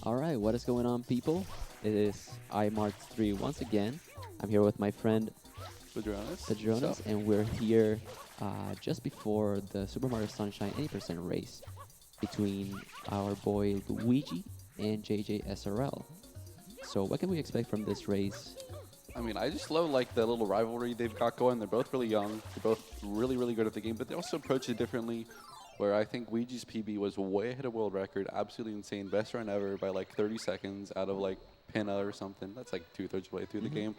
Alright, what is going on, people? It is iMart3 once again. I'm here with my friend Speedrun, and we're here just before the Super Mario Sunshine 80% race between our boy Luigi and JJsrl. So what can we expect from this race? I mean, I just love like the little rivalry they've got going. They're both really young. They're both really, really good at the game, but they also approach it differently. Where I think Weegee's PB was way ahead of world record, absolutely insane, best run ever by like 30 seconds out of like Pinna or something. That's like 2/3 of the way through the game.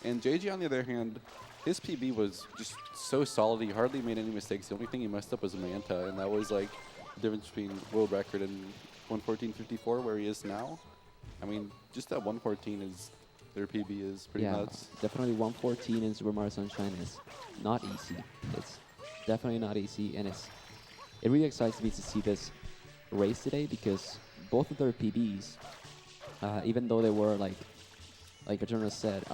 And JJ, on the other hand, his PB was just so solid. He hardly made any mistakes. The only thing he messed up was Manta, and that was like the difference between world record and 114.54, where he is now. I mean, just that 114 is their PB is pretty nuts. Definitely 114 in Super Mario Sunshine is not easy. It's definitely not easy, and it really excites me to see this race today because both of their PBs, even though they were like Eternal said,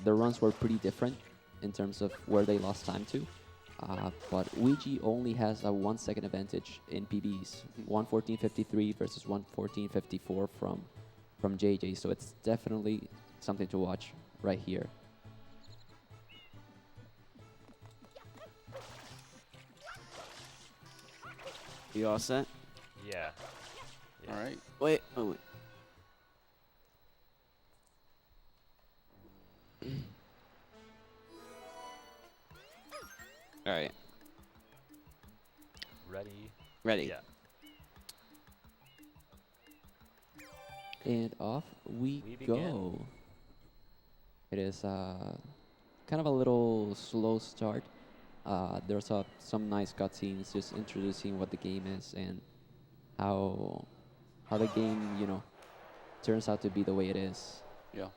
their runs were pretty different in terms of where they lost time to. But Weegee only has a 1 second advantage in PBs, 114.53 versus 114.54 from JJ. So it's definitely something to watch right here. You all set? Yeah. All right. Wait. Oh, wait. All right. Ready? Ready. Yeah. And off we go. begin. It is kind of a little slow start. There's some nice cutscenes just introducing what the game is and how the game, turns out to be the way it is. Yeah.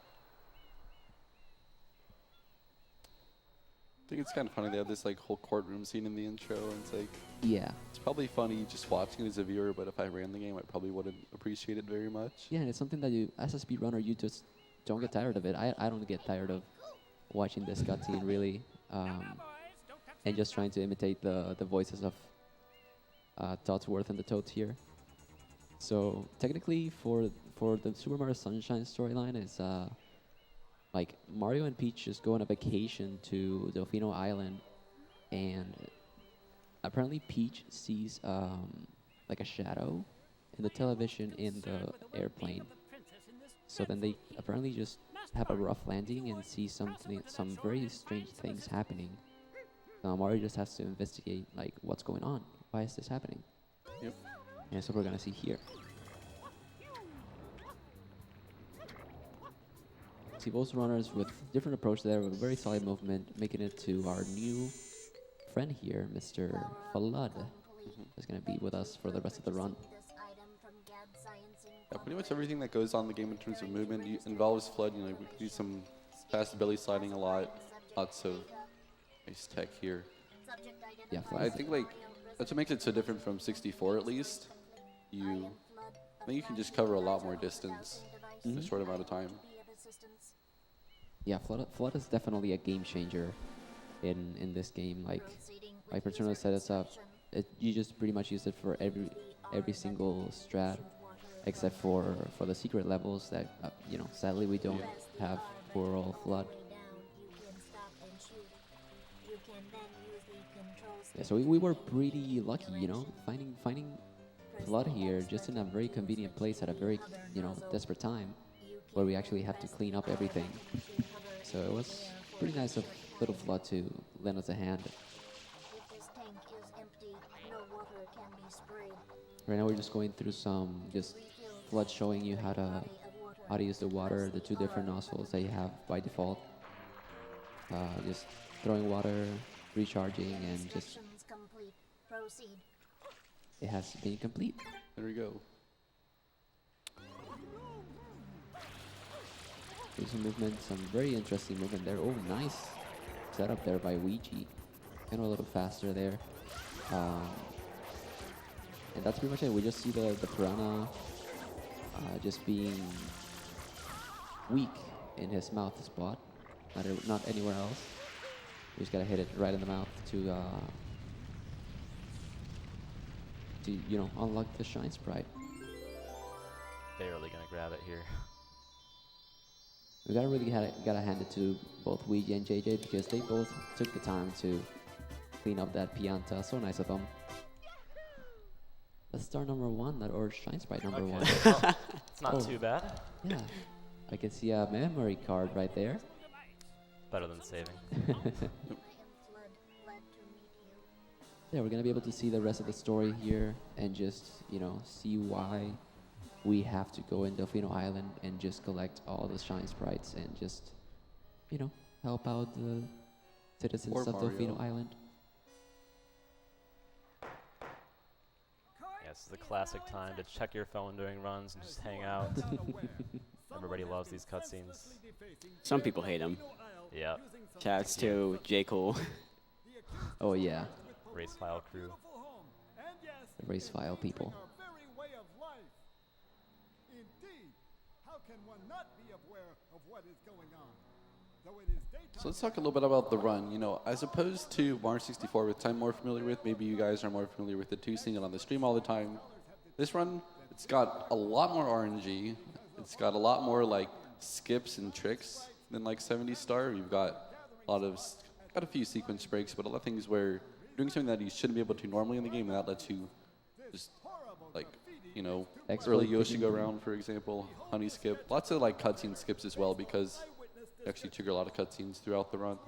I think it's kind of funny. They have this like whole courtroom scene in the intro, and it's like Yeah. it's probably funny just watching it as a viewer. But if I ran the game, I probably wouldn't appreciate it very much. Yeah, and it's something that you, as a speedrunner, you just don't get tired of it. I don't get tired of watching this cutscene, really. And just trying to imitate the voices of Todsworth and the Toads here. So technically, for the Super Mario Sunshine storyline, is like Mario and Peach just go on a vacation to Delfino Island, and apparently Peach sees like a shadow in the television in the airplane. So then they apparently just have a rough landing and see some very strange things happening. Mario just has to investigate, like, what's going on? Why is this happening? Yep. And that's what we're gonna see here. See both runners with different approach there, with very solid movement, making it to our new friend here, Mr. Flood. Is gonna be with us for the rest of the run. Yeah, pretty much everything that goes on in the game in terms of movement involves Flood. You know, we do some fast belly sliding a lot, lots of nice tech here. Yeah, I think like that's what makes it so different from 64 at least. I think you can just cover a lot more distance in a short amount of time. Yeah, Flood is definitely a game changer in this game. Like Paterno set us up, you just pretty much use it for every single strat, except for the secret levels that sadly we don't have for all Flood. Yeah, so we were pretty lucky, finding Flood here just in a very convenient place at a very desperate time, where we actually have to clean up everything. So it was pretty nice of little Flood to lend us a hand. Right now we're just going through some Flood showing you how to use the water, the two different nozzles that you have by default. Just throwing water, recharging, and just it has been complete. There we go. There's some movement, some very interesting movement there. Oh, nice setup there by Weegee. Kind of a little faster there. And that's pretty much it. We just see the piranha just being weak in his mouth spot, not anywhere else. We just gotta hit it right in the mouth to unlock the Shine Sprite. barely gonna grab it here. We gotta hand it to both Weegee and JJ because they both took the time to clean up that Pianta. So nice of them. That's star number 1, or Shine Sprite number 1. Well, it's not Oh. too bad. Yeah, I can see a memory card right there. Better than saving. Yeah, we're gonna be able to see the rest of the story here and just, see why we have to go in Delfino Island and just collect all the Shine Sprites and just, help out the citizens Or of Mario. Delfino Island. Yeah, this is the classic time to check your phone during runs and just hang out. Everybody loves these cutscenes. Some people hate him. Yep. Shouts to J. Cole. Oh yeah, Race file crew. the race file people. So let's talk a little bit about the run. As opposed to Mario 64, which I'm more familiar with, maybe you guys are more familiar with it too, seeing it on the stream all the time. This run, it's got a lot more RNG. It's got a lot more like skips and tricks than like 70 Star. You've got got a few sequence breaks, but a lot of things where you're doing something that you shouldn't be able to normally in the game, and that lets you just like, Exploit early Yoshi the go game. around, for example, honey skip, lots of like cutscene skips as well because you actually trigger a lot of cutscenes throughout the run.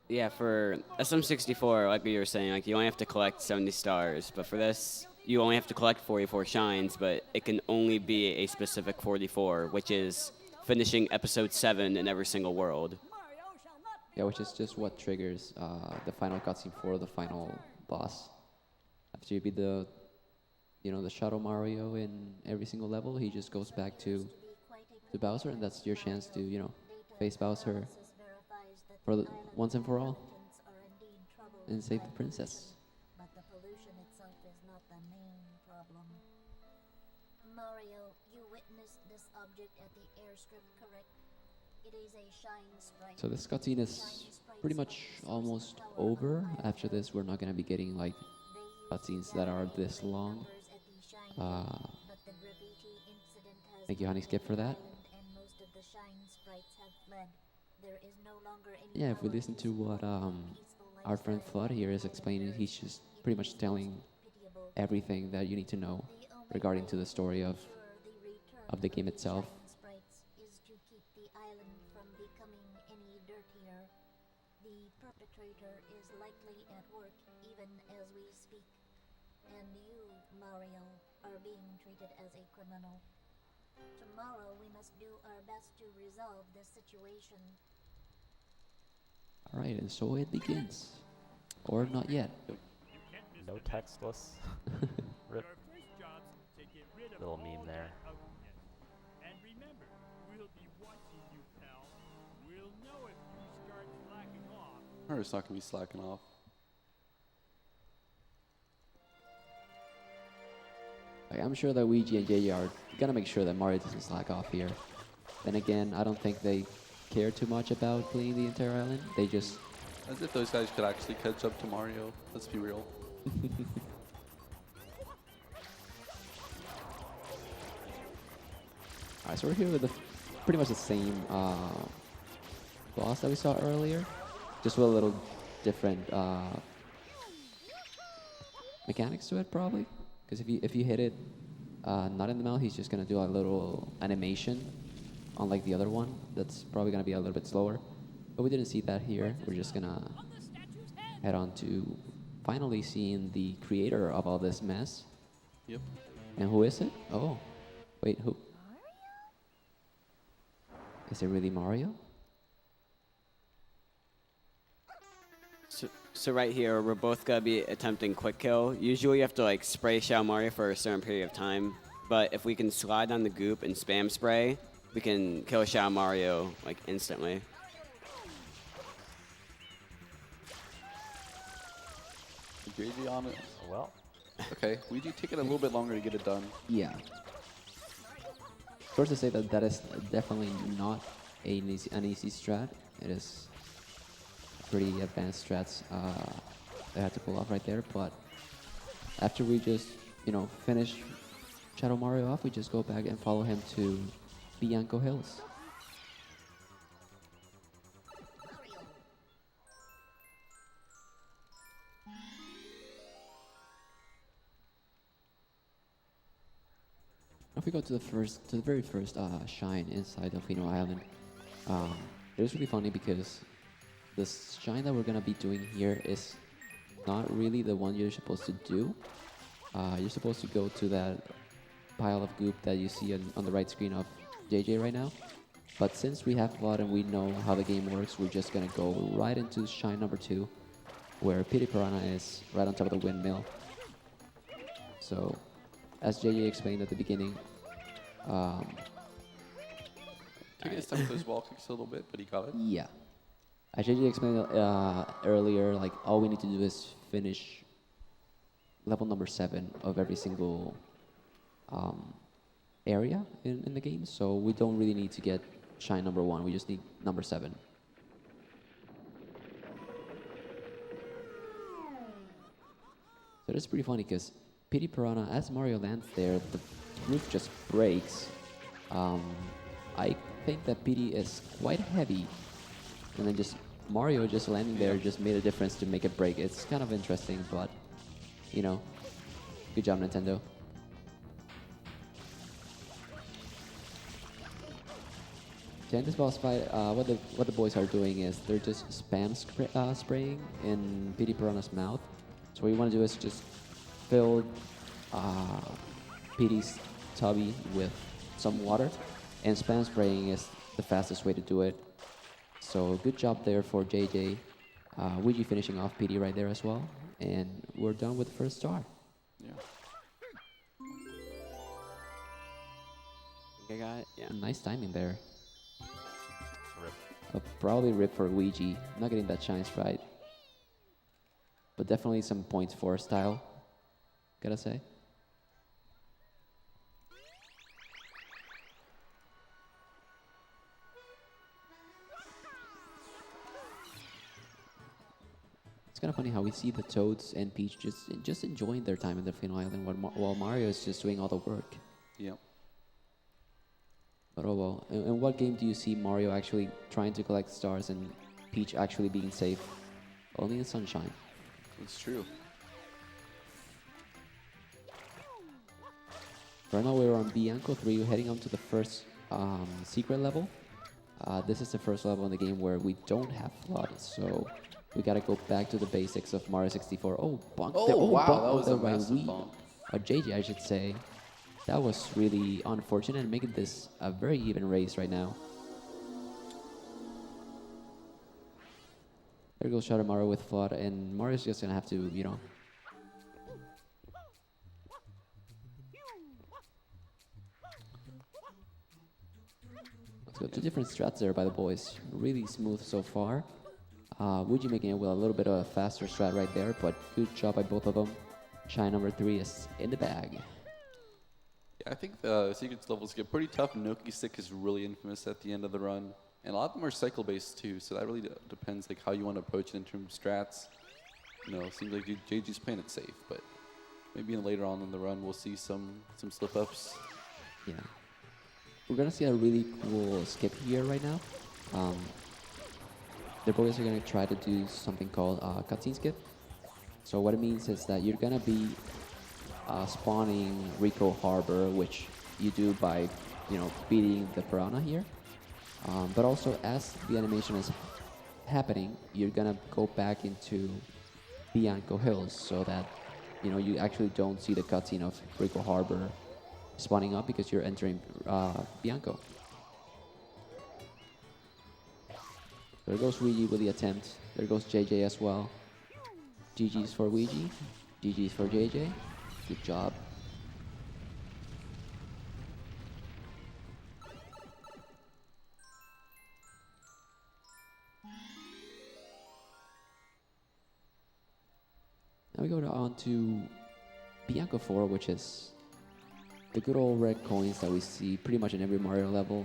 Yeah, for SM64, like you were saying, like you only have to collect 70 stars, but for this, you only have to collect 44 shines, but it can only be a specific 44, which is finishing episode 7 in every single world. Yeah, which is just what triggers the final cutscene for the final boss. After you beat the Shadow Mario in every single level, he just goes back to Bowser, and that's your chance to, face Bowser for once and for all and save the princess. But the pollution itself is not the main problem. Mario, you witnessed this object at the airstrip, correct? It is a shine sprite. So this cutscene is pretty much almost over. After this, we're not going to be getting like cutscenes that are this long. Thank you, Honey Skip, for that. Yeah, if we listen to what our friend Flood here is explaining, he's just pretty much telling everything that you need to know regarding to the story of the game itself. Is to keep the island from becoming any dirtier. The perpetrator is likely at work even as we speak. And you, Mario, are being treated as a criminal. Tomorrow we must do our best to resolve this situation. Alright, and so it begins. Or not yet. No textless. Rip. Little meme there. And remember, we'll be watching you, pal. We'll know if you start slacking off. Mario's not going to be slacking off. I'm sure that Weegee and JJ are gonna make sure that Mario doesn't slack off here. Then again, I don't think they care too much about cleaning the entire island. They just... As if those guys could actually catch up to Mario. Let's be real. Alright, so we're here with pretty much the same boss that we saw earlier, just with a little different mechanics to it, probably. Because if you hit it not in the mouth, he's just gonna do a little animation, unlike the other one. That's probably gonna be a little bit slower. But we didn't see that here. We're just gonna head on to finally seeing the creator of all this mess. Yep. And who is it? Oh, wait, who? Is it really Mario? So right here, we're both gonna be attempting quick kill. Usually you have to like spray Shadow Mario for a certain period of time, but if we can slide on the goop and spam spray, we can kill Shadow Mario like instantly. JJ on it. Well, Okay, we do take it a little bit longer to get it done. Yeah. First to say that that is definitely not an easy strat. It is pretty advanced strats they had to pull off right there, but after we just, finish Shadow Mario off, we just go back and follow him to Bianco Hills. If we go to the very first shine inside of Island, it was really funny because the shine that we're gonna be doing here is not really the one you're supposed to do. You're supposed to go to that pile of goop that you see on the right screen of JJ right now. But since we have FLOD and we know how the game works, we're just gonna go right into shine number 2, where Pity Piranha is right on top of the windmill. So, as JJ explained at the beginning, Took his time with those wall kicks a little bit, but he got it. yeah. As JJ explained earlier, like all we need to do is finish level number 7 of every single area in the game. So we don't really need to get shine number 1. We just need number 7. So that's pretty funny because Pity Piranha, as Mario lands there, the roof just breaks. I think that Pity is quite heavy, and then just Mario just landing there just made a difference to make it break. It's kind of interesting, but good job, Nintendo. To end this boss fight, what the boys are doing is they're just spam spraying in Pity Piranha's mouth. So what you want to do is just fill Pity's tubby with some water, and spam spraying is the fastest way to do it. So good job there for JJ. Weegee finishing off Pity right there as well, and we're done with the first star. Yeah. I got it. Yeah. Nice timing there. Rip. Probably rip for Weegee, not getting that shine sprite. But definitely some points for style, gotta say. It's kind of funny how we see the Toads and Peach just enjoying their time in the Final Island while Mario is just doing all the work. Yep. But oh well. In what game do you see Mario actually trying to collect stars and Peach actually being safe? Only in Sunshine. It's true. Right now we're on Bianco 3, heading on to the first secret level. This is the first level in the game where we don't have FLOD, so we gotta go back to the basics of Mario 64. Oh, bonk there. Oh, wow, bonk that was a there by massive Wii. bonk. JJ, I should say. That was really unfortunate and making this a very even race right now. There goes Shadow Mario with FLOD, and Mario's just gonna have to, Let's go. 2 different strats there by the boys. Really smooth so far. Weegee making it with a little bit of a faster strat right there, but good job by both of them. Shine number 3 is in the bag. Yeah, I think the secrets levels get pretty tough. Noki Stick is really infamous at the end of the run. And a lot of them are cycle-based too, so that really depends how you want to approach it in terms of strats. It seems like JJ's playing it safe, but maybe later on in the run we'll see some slip-ups. Yeah. We're gonna see a really cool skip here right now. The boys are gonna try to do something called cutscene skip. So what it means is that you're gonna be spawning Rico Harbor, which you do by, beating the piranha here. But also, as the animation is happening, you're gonna go back into Bianco Hills, so that you actually don't see the cutscene of Rico Harbor spawning up because you're entering Bianco. There goes Weegee with the attempt. There goes JJ as well. GG's for Weegee. GG's for JJ. Good job. Now we go on to Bianco 4, which is the good old red coins that we see pretty much in every Mario level,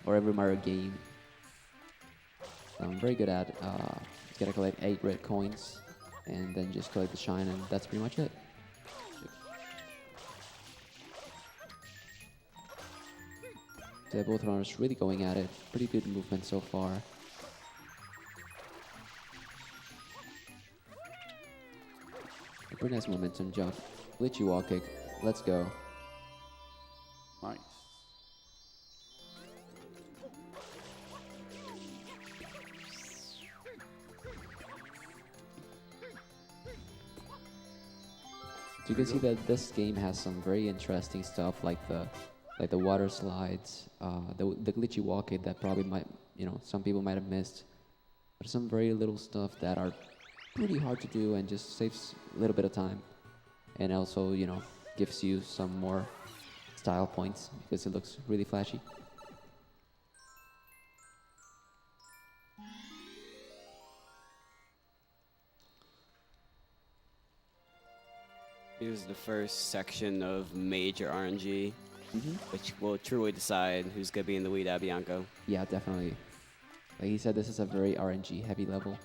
or every Mario game. I'm very good at. Just gotta collect 8 red coins, and then just collect the shine, and that's pretty much it. So both runners really going at it. Pretty good movement so far. A pretty nice momentum jump. Glitchy wall kick. Let's go. Nice. So you can see that this game has some very interesting stuff like the water slides, the glitchy wall kick that probably might, some people might have missed. But some very little stuff that are pretty hard to do and just saves a little bit of time. And also, gives you some more style points because it looks really flashy. Here's the first section of major RNG, which will truly decide who's going to be in the lead at Bianco. Yeah, definitely. Like he said, this is a very RNG heavy level.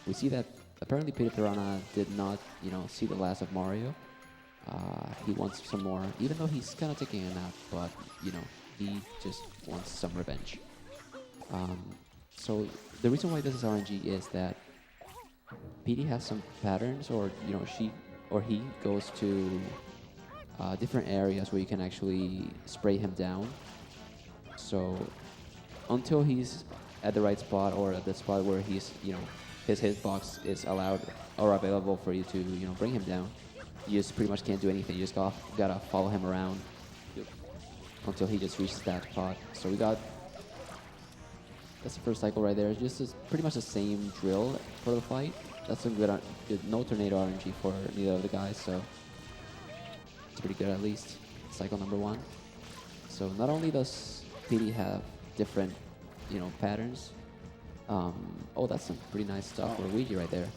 We see that apparently Peter Piranha did not, see the last of Mario. He wants some more, even though he's kind of taking a nap, but, he just wants some revenge. So the reason why this is RNG is that PD has some patterns, or, she or he goes to different areas where you can actually spray him down. So until he's at the right spot or at the spot where he's, his hitbox is allowed or available for you to, bring him down, you just pretty much can't do anything. You just gotta follow him around until he just reaches that spot. So that's the first cycle right there. Just pretty much the same drill for the fight. That's some good no tornado RNG for neither of the guys, so it's pretty good at least. Cycle number 1. So not only does PD have different, patterns. Oh, that's some pretty nice stuff for Weegee right there.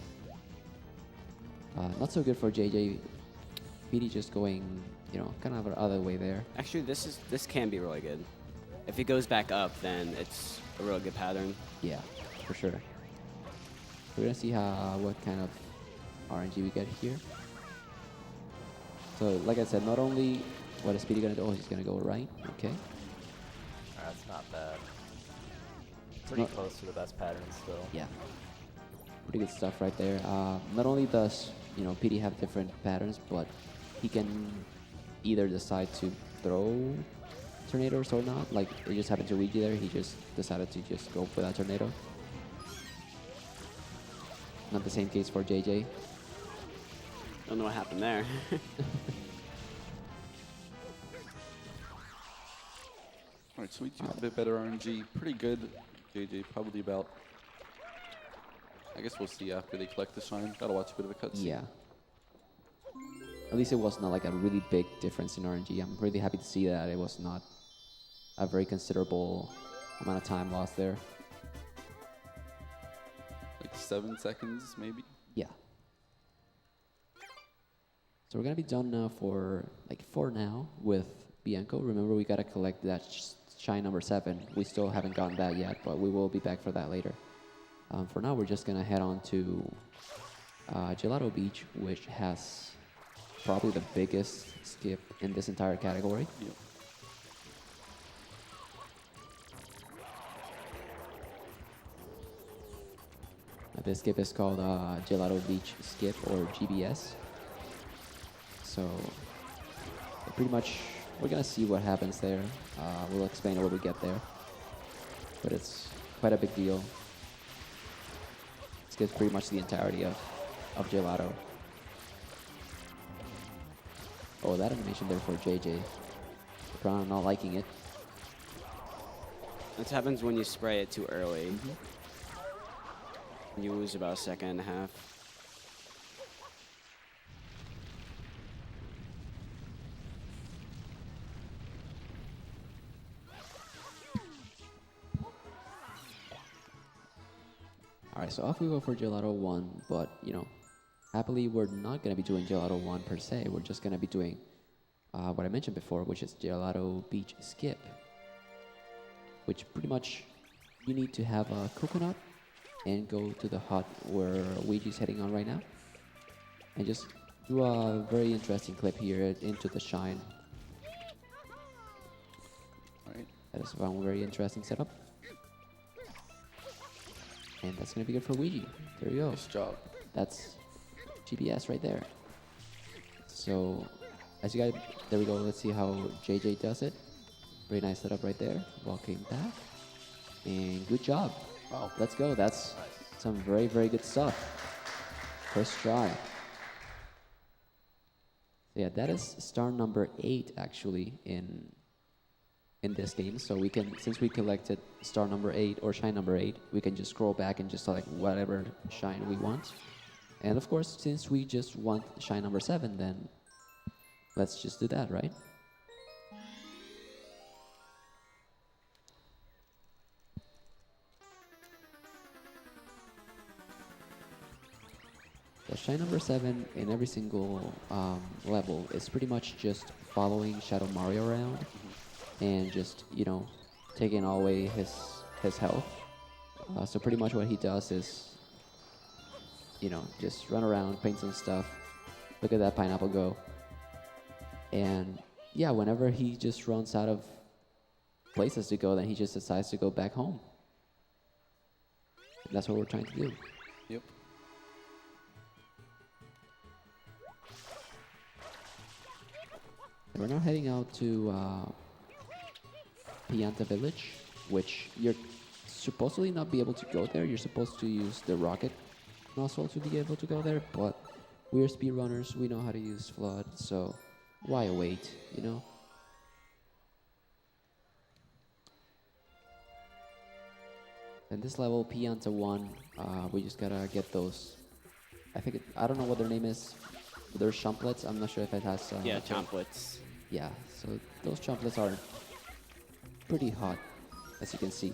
Not so good for JJ. PD just going, kind of the other way there. Actually, this can be really good. If he goes back up, then it's a really good pattern. Yeah, for sure. We're gonna see what kind of RNG we get here. So, like I said, not only what is Speedy gonna do, oh, he's gonna go right, okay. That's not bad. Pretty close to the best pattern still. Yeah, pretty good stuff right there. Not only does, PD have different patterns, but he can either decide to throw tornadoes or not. Like, it just happened to Weegee there, he just decided to just go for that tornado. Not the same case for JJ. Don't know what happened there. Alright, so we do a bit better RNG. Pretty good. JJ probably about, I guess we'll see after they collect the shine. Gotta watch a bit of a cutscene. Yeah. At least it was not like a really big difference in RNG. I'm really happy to see that it was not a very considerable amount of time lost there. Like 7 seconds, maybe? Yeah. So we're gonna be done now for now with Bianco. Remember, we gotta collect that shine number 7. We still haven't gotten that yet, but we will be back for that later. For now, we're just gonna head on to Gelato Beach, which has probably the biggest skip in this entire category. Yep. This skip is called Gelato Beach Skip, or GBS. So pretty much we're gonna see what happens there. We'll explain it when we get there. But it's quite a big deal. It skips pretty much the entirety of Gelato. Oh, that animation there for JJ. Brown not liking it. This happens when you spray it too early. You lose about a second and a half. Alright, so off we go for Gelato 1, but, happily we're not going to be doing Gelato 1 per se. We're just going to be doing what I mentioned before, which is Gelato Beach Skip. Which pretty much you need to have a coconut and go to the hut where Weegee's heading on right now. And just do a very interesting clip here into the shine. Alright, That is one very interesting setup. And that's going to be good for Weegee. There you go. Nice job. That's GPS right there. So, as you guys, there we go. Let's see how JJ does it. Very nice setup right there. Walking back. And good job. Wow. Let's go. That's some very, very good stuff. First try. So yeah, that is star number 8 actually in this game. So we can, since we collected star number 8 or shine number 8, we can just scroll back and just select whatever shine we want. And of course, since we just want shine number 7, then let's just do that, right? The shine number 7 in every single level is pretty much just following Shadow Mario around and just, you know, taking away his health. So pretty much what he does is, you know, just run around, paint some stuff. Look at that pineapple go. And yeah, whenever he just runs out of places to go, then he just decides to go back home. That's what we're trying to do. Yep. We're now heading out to Pianta Village, which you're supposedly not be able to go there. You're supposed to use the rocket nozzle to be able to go there, but we're speedrunners. We know how to use Flood, so why wait, you know? And this level, Pianta 1, we just gotta get those. I don't know what their name is. They're chomplets. I'm not sure if it has. Yeah, chomplets. Yeah, so those chomplets are pretty hot, as you can see.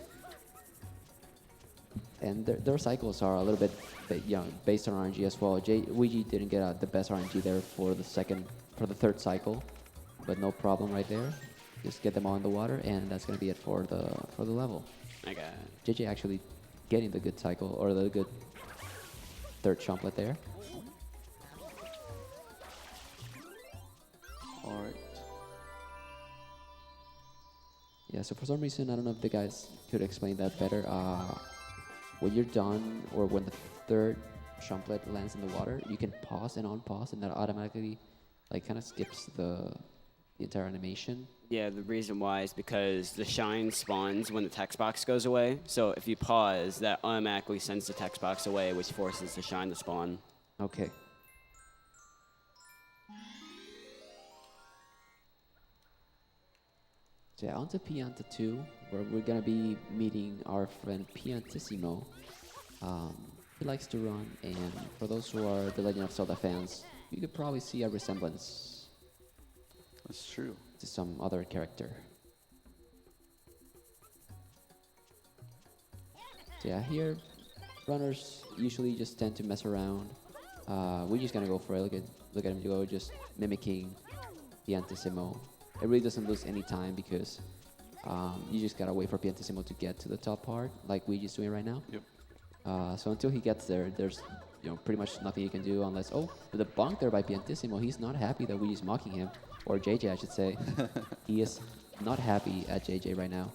And their cycles are a little bit you know, based on RNG as well. Weegee didn't get the best RNG there for the third cycle, but no problem right there. Just get them all in the water, and that's gonna be it for the level. Okay. JJ actually getting the good cycle or the good third chomplet there. All right. Yeah, so for some reason, I don't know if the guys could explain that better. When you're done, or when the third chomplet lands in the water, you can pause and unpause, and that automatically, like, kind of skips the entire animation. Yeah, the reason why is because the shine spawns when the text box goes away. So if you pause, that automatically sends the text box away, which forces the shine to spawn. Okay. So yeah, on to Pianta 2, where we're gonna be meeting our friend Piantissimo. He likes to run, and for those who are the Legend of Zelda fans, you could probably see a resemblance That's true. to some other character. So yeah, here, runners usually just tend to mess around. We're just gonna go for it. Look at him go, just mimicking Piantissimo. It really doesn't lose any time because you just gotta wait for Piantissimo to get to the top part, like we're just doing right now. Yep. So until he gets there, there's pretty much nothing you can do unless the bonk there by Piantissimo. He's not happy that we're just mocking him, or JJ, I should say. He is not happy at JJ right now.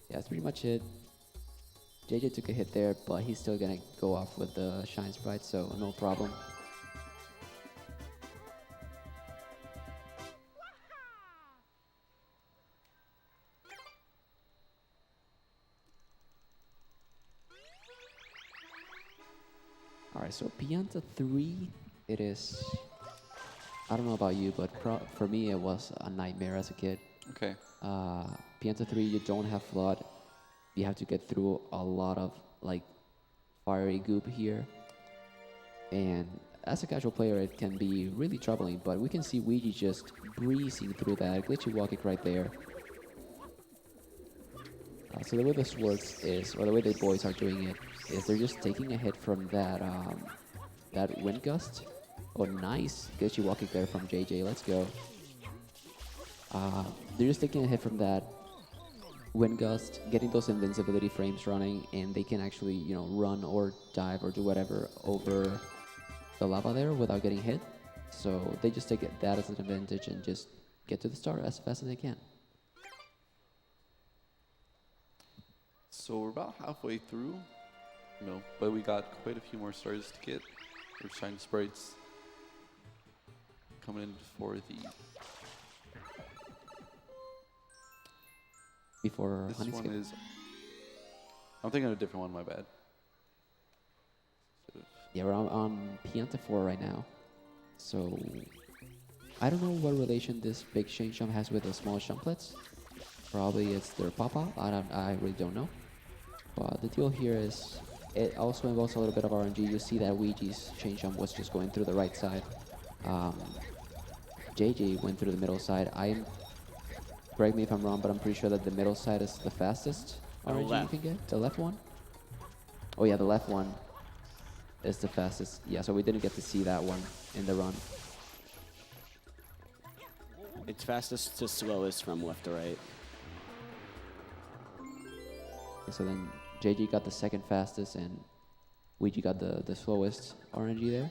Yeah, that's pretty much it. JJ took a hit there, but he's still gonna go off with the Shine Sprite, so no problem. Alright, so Pianta 3, it is, I don't know about you, but for me it was a nightmare as a kid. Okay. Pianta 3, you don't have Flood. You have to get through a lot of, like, fiery goop here. And as a casual player, it can be really troubling, but we can see Weegee just breezing through that glitchy walking right there. So the way this works is, or the way the boys are doing it, is they're just taking a hit from that wind gust. Oh, nice glitchy walking there from JJ. Let's go. They're just taking a hit from that wind gust, getting those invincibility frames running, and they can actually, run or dive or do whatever over the lava there without getting hit. So they just take that as an advantage and just get to the start as fast as they can. So we're about halfway through, but we got quite a few more stars to get, or shine sprites coming in Before this Honey one Skip. is, I'm thinking of a different one, my bad. Yeah, we're on Pianta 4 right now. So I don't know what relation this big change jump has with the small jumplets. Probably it's their papa. I really don't know. But the deal here is it also involves a little bit of RNG. You see that Weegee's change jump was just going through the right side. JJ went through the middle side. Correct me if I'm wrong, but I'm pretty sure that the middle side is the fastest RNG you can get. The left one? Oh yeah, the left one is the fastest. Yeah, so we didn't get to see that one in the run. It's fastest to slowest from left to right. So then JJ got the second fastest and Weegee got the slowest RNG there.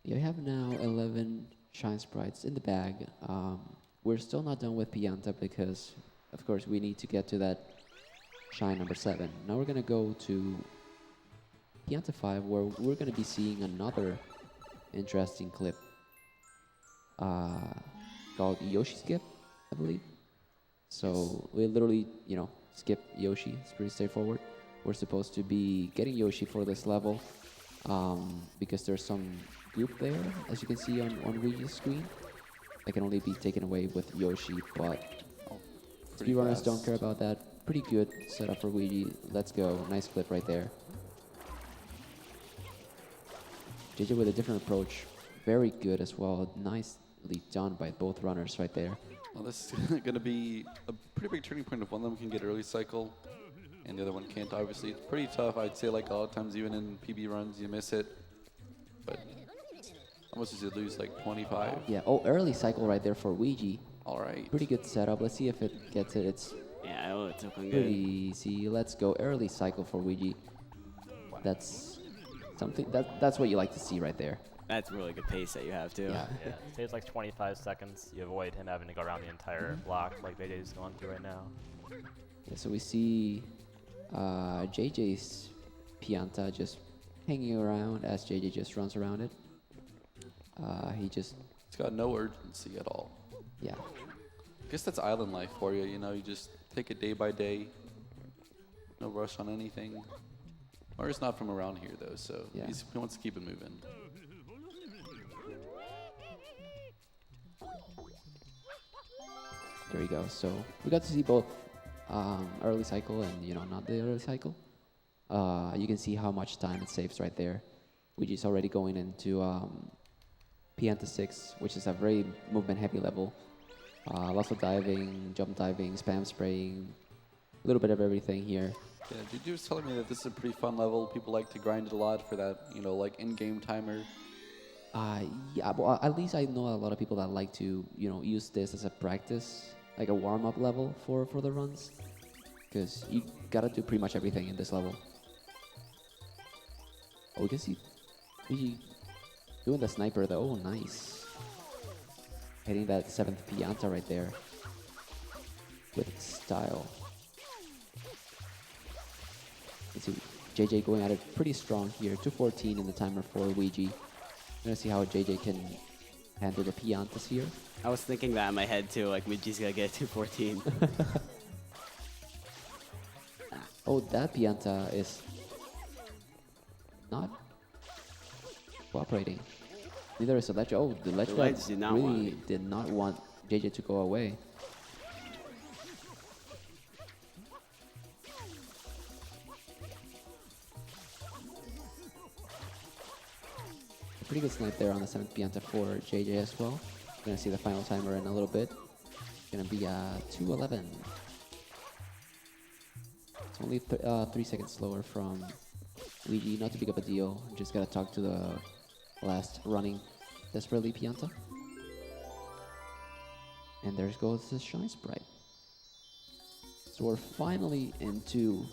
You have now 11 shine sprites in the bag. We're still not done with Pianta because, of course, we need to get to that shine number 7. Now we're going to go to Pianta 5 where we're going to be seeing another interesting clip called Yoshi Skip, I believe. So we literally, skip Yoshi. It's pretty straightforward. We're supposed to be getting Yoshi for this level because there's some goop there, as you can see on Weegee's screen. That can only be taken away with Yoshi, but speedrunners don't care about that. Pretty good setup for Weegee. Let's go. Nice clip right there. JJ with a different approach. Very good as well. Nicely done by both runners right there. Well, this is going to be a pretty big turning point if one of them can get early cycle and the other one can't. Obviously, it's pretty tough. I'd say like a lot of times even in PB runs, you miss it. But almost as you lose like 25. Yeah, early cycle right there for Weegee. All right. Pretty good setup. Let's see if it gets it. It's It's looking pretty good. easy. Let's go early cycle for Weegee. That's something, that's what you like to see right there. That's really good pace that you have too. Yeah. Yeah, saves like 25 seconds. You avoid him having to go around the entire block like JJ's going through right now. Yeah, so we see JJ's Pianta just hanging around as JJ just runs around it. It's got no urgency at all. Yeah. I guess that's island life for you. You just take it day by day. No rush on anything. Mario's not from around here though, so Yeah. he wants to keep it moving. There you go. So we got to see both early cycle and not the early cycle. You can see how much time it saves right there. Weegee's already going into Pianta 6, which is a very movement heavy level. Lots of diving, jump diving, spam spraying, a little bit of everything here. Yeah, JJ was telling me that this is a pretty fun level. People like to grind it a lot for that, like in-game timer. Yeah, well, at least I know a lot of people that like to, use this as a practice, like a warm-up level for the runs, because you gotta do pretty much everything in this level. Oh, we can see Weegee doing the sniper though. Oh, nice. Hitting that 7th Pianta right there with style. Let's see, JJ going at it pretty strong here. 2:14 in the timer for Weegee. I'm gonna see how JJ can handle the Piantas here. I was thinking that in my head too, like Weegee's gonna get 214. Oh, that Pianta is not cooperating. Neither is the ledge. Oh, the ledge ledge did not really want did not want JJ to go away. Pretty good snipe there on the 7th Pianta for JJ as well. Gonna see the final timer in a little bit. Gonna be 2:11. It's only 3 seconds slower from Weegee. Not too big of a deal. Just gotta talk to the last running desperately Pianta. And there goes the Shine Sprite. So we're finally into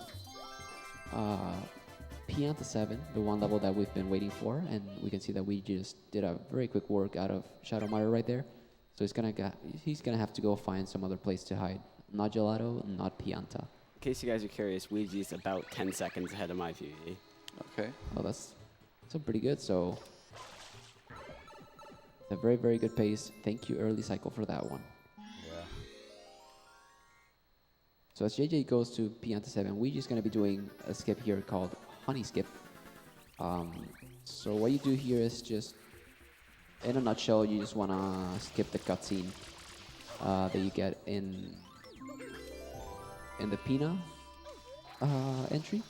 Pianta 7, the one level that we've been waiting for, and we can see that we just did a very quick work out of Shadow Mario right there. So he's gonna have to go find some other place to hide. Not Gelato, not Pianta. In case you guys are curious, Weegee's about 10 seconds ahead of my PB. Okay. Oh, that's pretty good. So it's a very, very good pace. Thank you, early cycle, for that one. Yeah. So as JJ goes to Pianta 7, we're just going to be doing a skip here called Honey Skip. So what you do here is just, in a nutshell, you just want to skip the cutscene that you get in the Pina entry.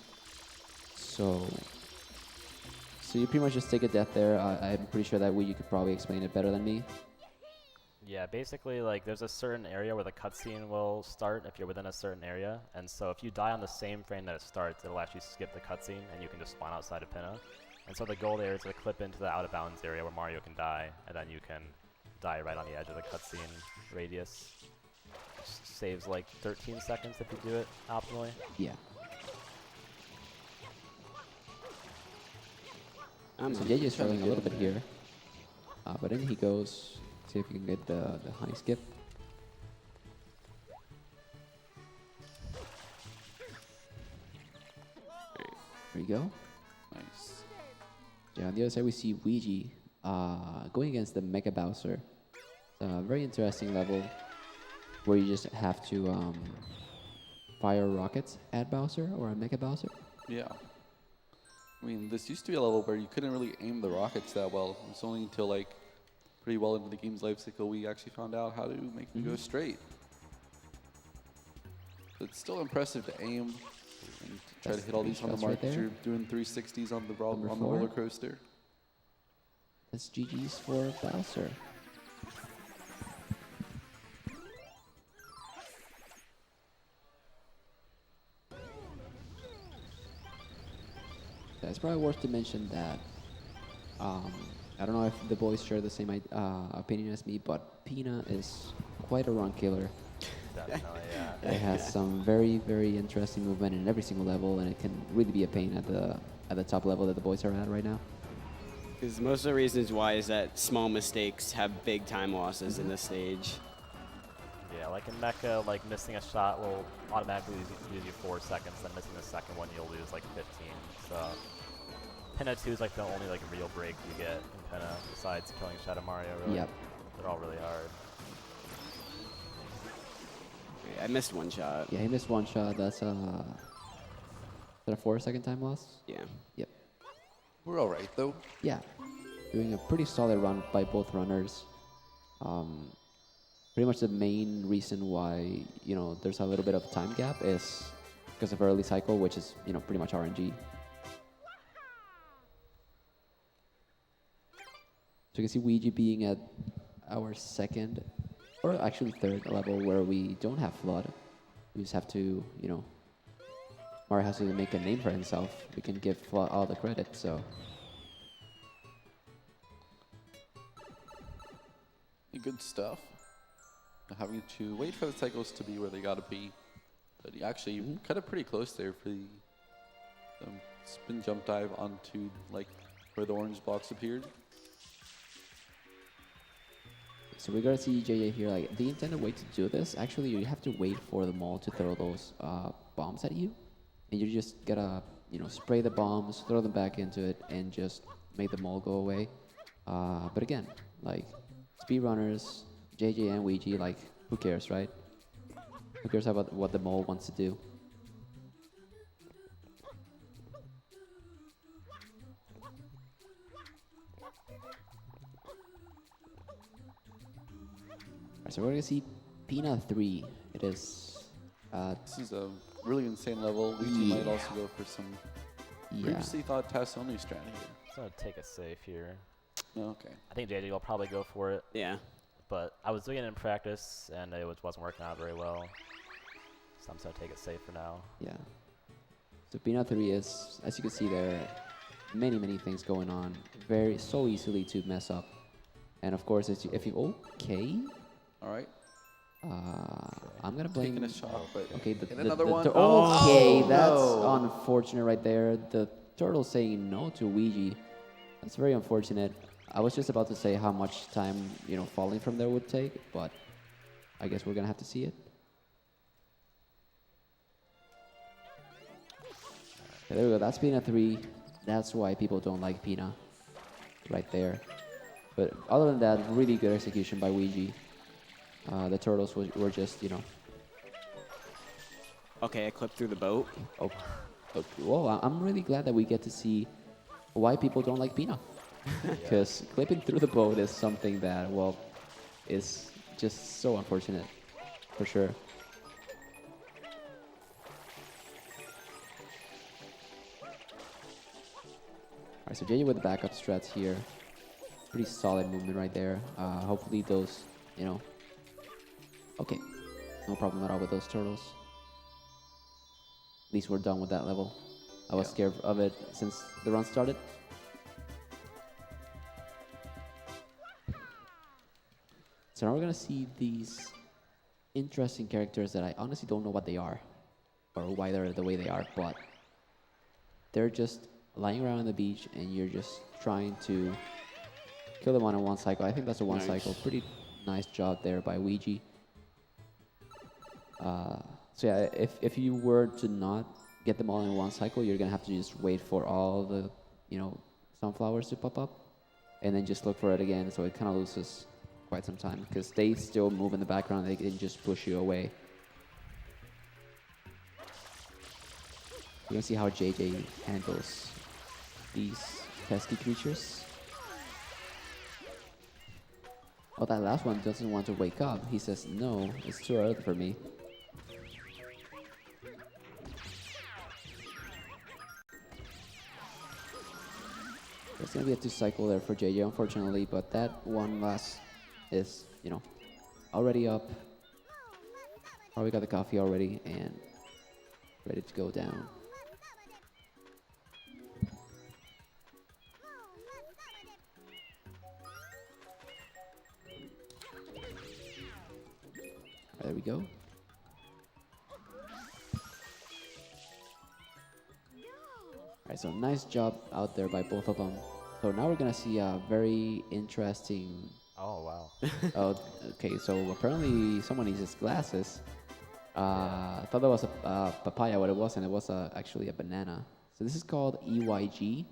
So you pretty much just take a death there. I'm pretty sure that you could probably explain it better than me. Yeah, basically, like, there's a certain area where the cutscene will start if you're within a certain area, and so if you die on the same frame that it starts, it'll actually skip the cutscene, and you can just spawn outside of Pinna. And so the goal there is to clip into the out-of-bounds area where Mario can die, and then you can die right on the edge of the cutscene radius. Which saves like 13 seconds if you do it optimally. Yeah. So I'm JJ is struggling a little bit here, but in he goes. See if you can get the honey skip. There you go. Nice. Yeah, on the other side we see Weegee going against the Mega Bowser. It's a very interesting level where you just have to fire rockets at Bowser or a Mega Bowser. Yeah. I mean, this used to be a level where you couldn't really aim the rockets that well. It was only until like pretty well into the game's life cycle we actually found out how to make them go straight. But it's still impressive to aim and to try to hit all these on the shots mark. right there. You're doing 360s on the Number on the 4. roller coaster. That's GG's for Bowser. Yeah, it's probably worth to mention that I don't know if the boys share the same opinion as me, but Pina is quite a run killer. Definitely, yeah. It has some very, very interesting movement in every single level, and it can really be a pain at the top level that the boys are at right now. Because most of the reasons why is that small mistakes have big time losses in this stage. Yeah, like in Mecha, like missing a shot will automatically lose you 4 seconds, then missing the second one you'll lose like 15. So Pinna 2 is like the only like real break you get in Pinna besides killing Shadow Mario. Really. Yep. They're all really hard. Okay, I missed one shot. Yeah, he missed one shot. That's is that a 4-second time loss? Yeah. Yep. We're all right though. Yeah, doing a pretty solid run by both runners. Pretty much the main reason why there's a little bit of time gap is because of early cycle, which is pretty much RNG. So you can see Weegee being at our second, or actually third level where we don't have flood. We just have to, Mario has to make a name for himself. We can give flood all the credit, so. Good stuff. Having to wait for the cycles to be where they gotta be. But you actually cut it pretty close there for the spin jump dive onto like where the orange blocks appeared. So we're gonna see JJ here, like, the intended way to do this, actually you have to wait for the mall to throw those bombs at you. And you just gotta, spray the bombs, throw them back into it, and just make the mall go away. But again, like, speedrunners, JJ and Weegee, like, who cares, right? Who cares about what the mole wants to do? Alright, so we're gonna see Pina 3. It is, This is a really insane level. Weegee might also go for some previously thought task only strat here. So I'm gonna take it safe here. Oh, okay. I think JJ will probably go for it, Yeah. but I was doing it in practice and it wasn't working out very well. So I'm just gonna take it safe for now. Yeah. So Pina 3 is, as you can see there, many things going on. So easily to mess up. And of course, if you okay. All right. I'm gonna blame. Taking a shot, but Okay, and another one. okay, Oh, that's no. unfortunate right there. The turtle saying no to Weegee. That's very unfortunate. I was just about to say how much time, falling from there would take, but I guess we're gonna have to see it. Okay, there we go. That's Pina 3. That's why people don't like Pina. Right there. But other than that, really good execution by Weegee. The turtles were just, Okay, I clipped through the boat. Oh, okay. Whoa, I'm really glad that we get to see why people don't like Pina. Because clipping through the boat is something that, well, is just so unfortunate, for sure. Alright, so JJ with the backup strats here. Pretty solid movement right there. Hopefully those, Okay, no problem at all with those turtles. At least we're done with that level. I was scared of it since the run started. So now we're gonna see these interesting characters that I honestly don't know what they are or why they're the way they are, but they're just lying around on the beach and you're just trying to kill them on a one cycle. I think that's a one cycle. Pretty nice job there by Weegee. So yeah, if you were to not get them all in one cycle, you're gonna have to just wait for all the, sunflowers to pop up and then just look for it again. So it kind of loses quite some time because they still move in the background. They can just push you away. We're gonna see how JJ handles these pesky creatures. Oh, that last one doesn't want to wake up. He says, no, it's too early for me. There's gonna be a 2-cycle there for JJ, unfortunately, but that one last is, already up. Probably got the coffee already and ready to go down. There we go. Alright, so nice job out there by both of them. So now we're gonna see a very interesting... Oh, wow. Oh, okay, so apparently someone needs his glasses. I thought that was a papaya, what it wasn't. It was actually a banana. So this is called EYG,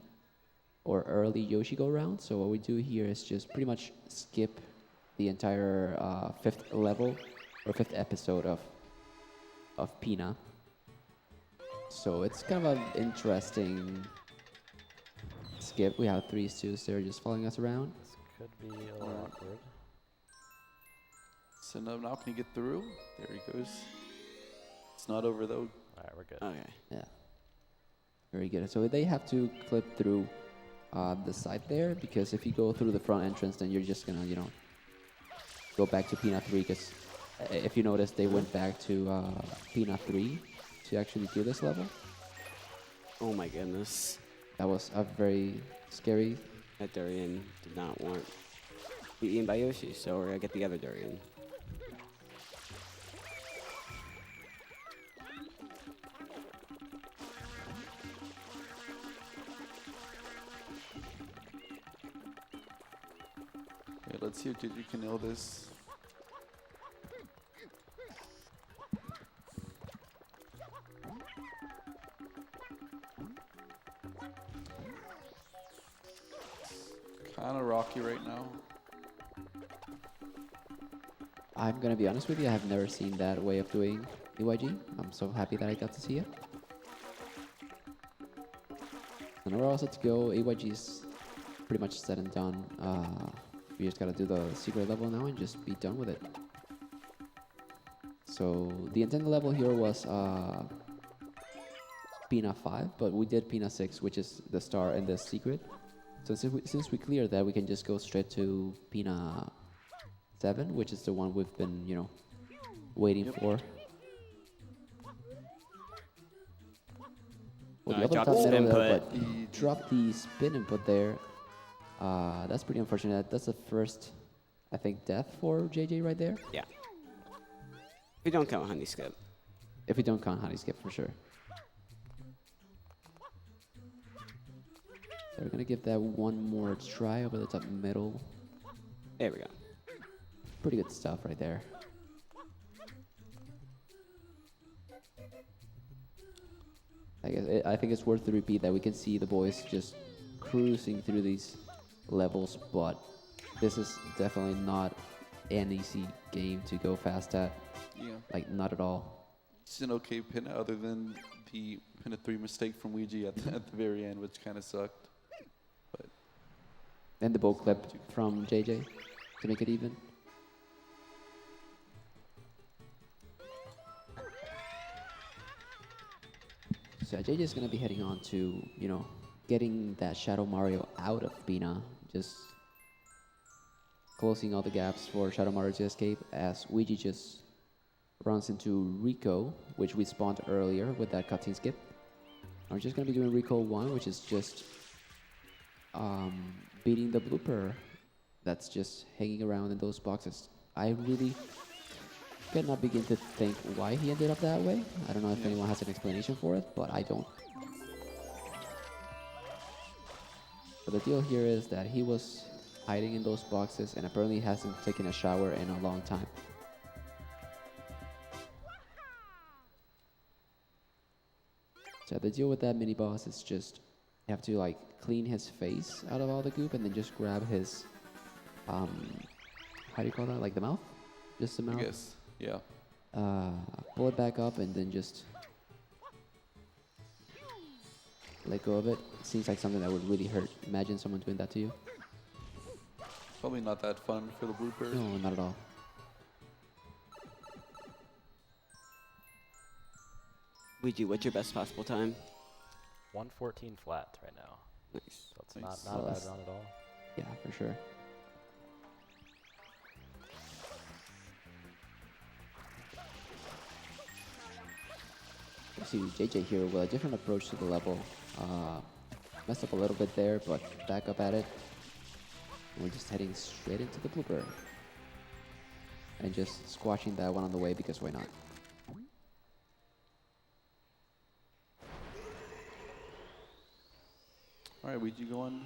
or Early Yoshi Go Round. So what we do here is just pretty much skip the entire 5th level, or 5th episode of Pina. So it's kind of an interesting skip. We have 3s, they're just following us around. This could be a little awkward. So now can you get through? There he goes. It's not over though. Alright, we're good. Okay. Yeah. Very good. So they have to clip through the side there, because if you go through the front entrance, then you're just gonna, go back to Pina 3, because if you notice, they went back to Pina 3 to actually do this level. Oh my goodness. That was a very scary. That durian did not want to be eaten by Yoshi, so we're gonna get the other durian. Okay, let's see if JJ can nail this. Kind of rocky right now. I'm gonna be honest with you, I have never seen that way of doing EYG. I'm so happy that I got to see it. And we're all set to go. EYG is pretty much said and done. We just gotta do the secret level now and just be done with it. So the intended level here was Pina 5, but we did Pina 6, which is the star and the secret. So since we cleared that, we can just go straight to Pina 7, which is the one we've been, waiting for. Well, I dropped the spin there, put. but he dropped the spin input there. That's pretty unfortunate. That's the first, I think, death for JJ right there. Yeah. If you don't count Honey Skip. If we don't count Honey Skip, for sure. So we're gonna give that one more try over the top middle. There we go. Pretty good stuff right there. I think it's worth the repeat that we can see the boys just cruising through these levels, but this is definitely not an easy game to go fast at. Yeah. Like, not at all. It's an okay pinna other than the pinna 3 mistake from Weegee at the very end, which kind of sucked. But And the bow clip from JJ to make it even. So JJ is going to be heading on to, you know, getting that Shadow Mario out of Bina. Just closing all the gaps for Shadow Mario to escape as Weegee just runs into Rico, which we spawned earlier with that cutscene skip. We're just going to be doing Rico 1, which is just beating the blooper that's just hanging around in those boxes. I really cannot begin to think why he ended up that way. I don't know if anyone has an explanation for it, but I don't. But the deal here is that he was hiding in those boxes and apparently hasn't taken a shower in a long time. So the deal with that mini boss is just you have to like clean his face out of all the goop and then just grab his how do you call that? Like the mouth? Just the mouth? I guess, yeah. Pull it back up and then just let go of it. Seems like something that would really hurt. Imagine someone doing that to you. Probably not that fun for the blooper. No, not at all. Weegee, what's your best possible time? 114 flat right now. Nice. So it's Nice. not a bad Plus. run at all. Yeah, for sure. You see JJ here with a different approach to the level. Messed up a little bit there, but back up at it. And we're just heading straight into the blooper. And just squashing that one on the way because why not? Alright, Weegee going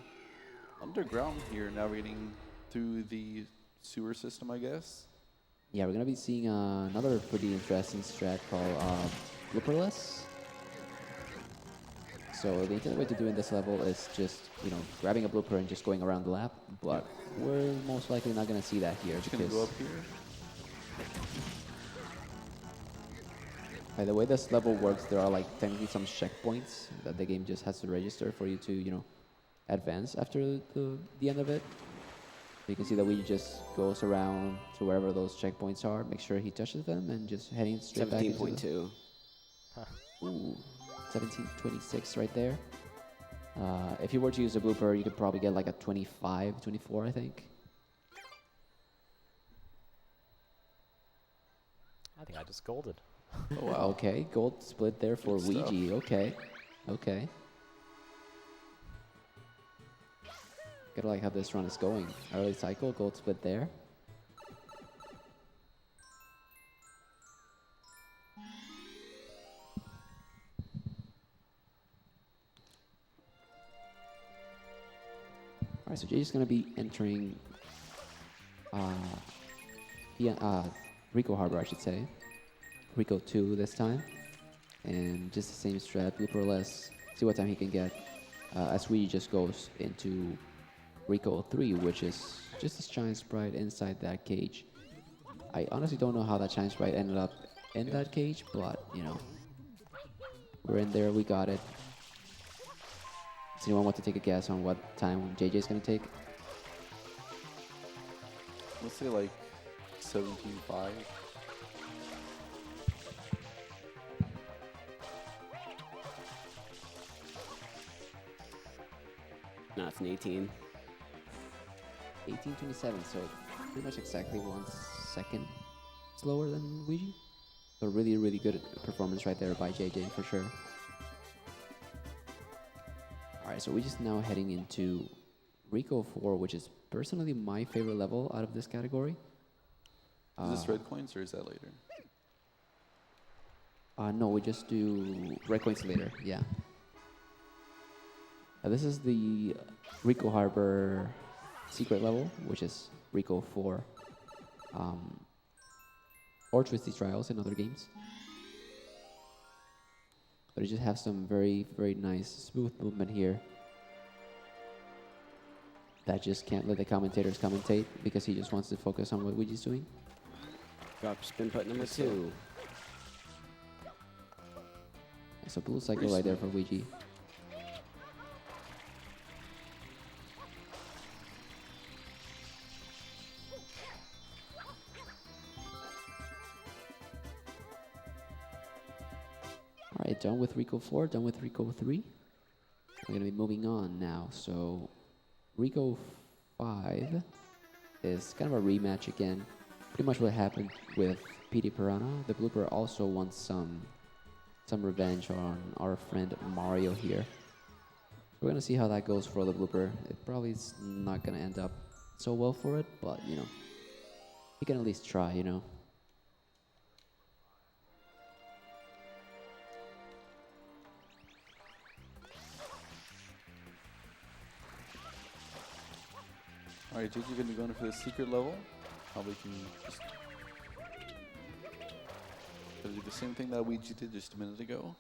underground here, navigating through the sewer system, I guess. Yeah, we're gonna be seeing another pretty interesting strat called blooperless. So the intended way to do in this level is just, you know, grabbing a blooper and just going around the lap, but we're most likely not gonna see that here Just gonna because go up here. by the way this level works, there are like technically some checkpoints that the game just has to register for you to, you know, advance after the end of it. You can see that we just goes around to wherever those checkpoints are, make sure he touches them, and just heading straight back into the... 17.2. Ooh, 1726 right there. If you were to use a blooper, you could probably get like a 25, 24, I think. I think I just golded. Oh wow. Okay, gold split there for Good stuff. Weegee. Okay, okay. Gotta like how this run is going. Early cycle, gold split there. Alright, so Jay's gonna be entering Rico Harbor, I should say. Rico 2 this time. And just the same strat, blooperless. See what time he can get. As we just goes into Rico 3, which is just a giant sprite inside that cage. I honestly don't know how that giant sprite ended up in that cage, but, you know. We're in there, we got it. Does anyone want to take a guess on what time JJ is going to take? Let's say like 17.5. No, it's an 18. 1827, so pretty much exactly 1 second slower than Weegee. So really, really good performance right there by JJ for sure. Alright, so we're just now heading into Rico 4, which is personally my favorite level out of this category. Is this red coins or is that later? No, we just do red coins later. Yeah. This is the Rico Harbor secret level, which is Rico 4. Or Twisty Trials in other games. But it just has some very, very nice smooth movement here. That just can't let the commentators commentate because he just wants to focus on what Weegee's doing. Drop spin put number 2. So blue cycle right there for Weegee. Alright, done with Rico 4, done with Rico 3. We're going to be moving on now. So Rico 5 is kind of a rematch again. Pretty much what happened with PD Piranha. The blooper also wants some revenge on our friend Mario here. We're going to see how that goes for the blooper. It probably is not going to end up so well for it, but, you know, he can at least try, you know. Alright, JJ gonna be going for the secret level. Probably can just gonna do the same thing that Weegee did just a minute ago.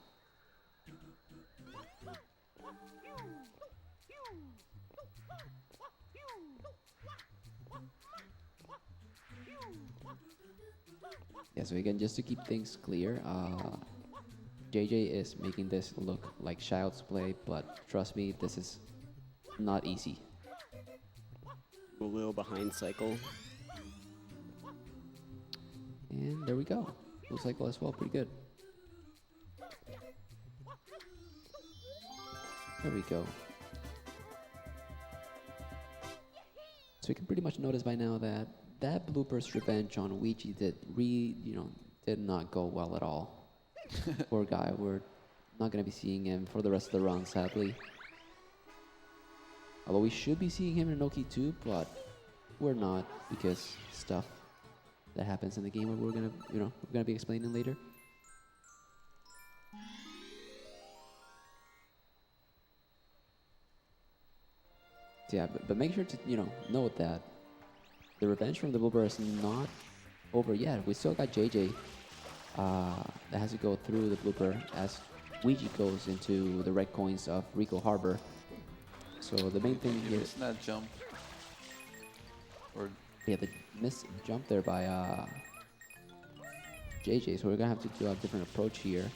Yeah, so again, just to keep things clear, JJ is making this look like child's play, but trust me, this is not easy. A little behind cycle. And there we go. Blue cycle as well, pretty good. There we go. So we can pretty much notice by now that that blooper's revenge on Weegee did not go well at all. Poor guy. We're not gonna be seeing him for the rest of the run, sadly. Although we should be seeing him in Noki 2, but we're not because stuff that happens in the game we're gonna be explaining later. So yeah, but make sure to note that the revenge from the blooper is not over yet. We still got JJ that has to go through the blooper as Weegee goes into the red coins of Rico Harbor. So the main thing here is that jump. Or yeah, the missed jump there by JJ. So we're gonna have to do a different approach here.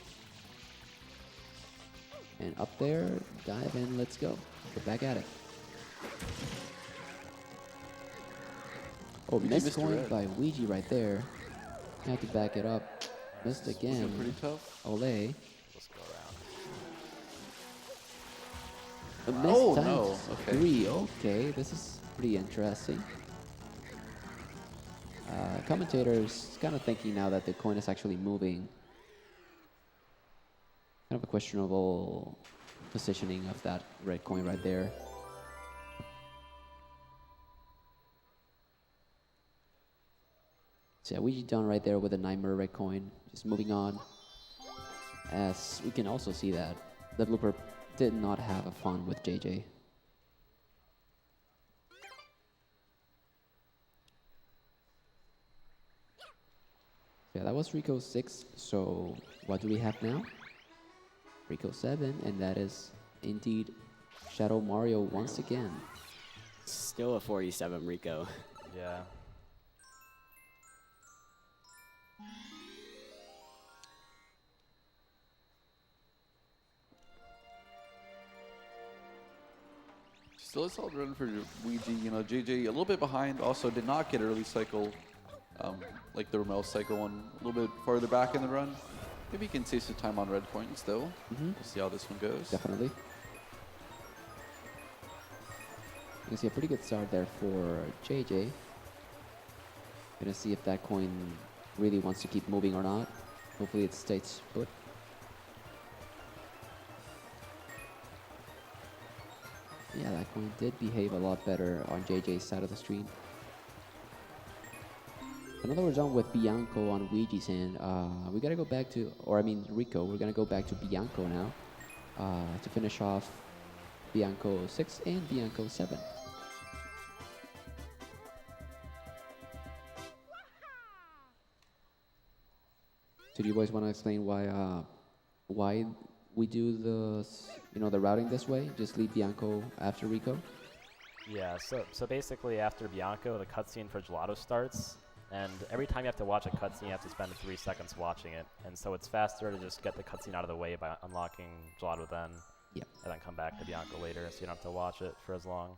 And up there, dive in, let's go. Get back at it. Oh, missed coin by Weegee right there. Have to back it up. Missed again. pretty tough. Ole. Just go around. A missed Oh, times no. Okay. 3. Okay, this is pretty interesting. Commentators kind of thinking now that the coin is actually moving. Kind of a questionable positioning of that red coin right there. So yeah, Weegee done right there with a Nightmare red coin. Just moving on. As we can also see that the blooper did not have a fun with JJ. Yeah, that was Rico 6. So what do we have now? Rico 7, and that is indeed Shadow Mario once again. Still a 47 Rico. Yeah. Still a solid run for Weegee. You know, JJ a little bit behind. Also did not get early cycle, like the Rommel cycle one. A little bit farther back in the run. Maybe he can save some time on red coins though. We'll see how this one goes. Definitely. You can see a pretty good start there for JJ. Gonna see if that coin really wants to keep moving or not. Hopefully it stays put. Yeah, that coin did behave a lot better on JJ's side of the screen. So now that we're done with Bianco on Weegee's hand, we gotta go back to, or I mean Rico, we're gonna go back to Bianco now to finish off Bianco 6 and Bianco 7. So do you boys want to explain why we do the routing this way? Just leave Bianco after Rico? Yeah, so basically after Bianco, the cutscene for Gelato starts, and every time you have to watch a cutscene, you have to spend 3 seconds watching it, and so it's faster to just get the cutscene out of the way by unlocking Gelato then, Yep. and then come back to Bianco later, so you don't have to watch it for as long.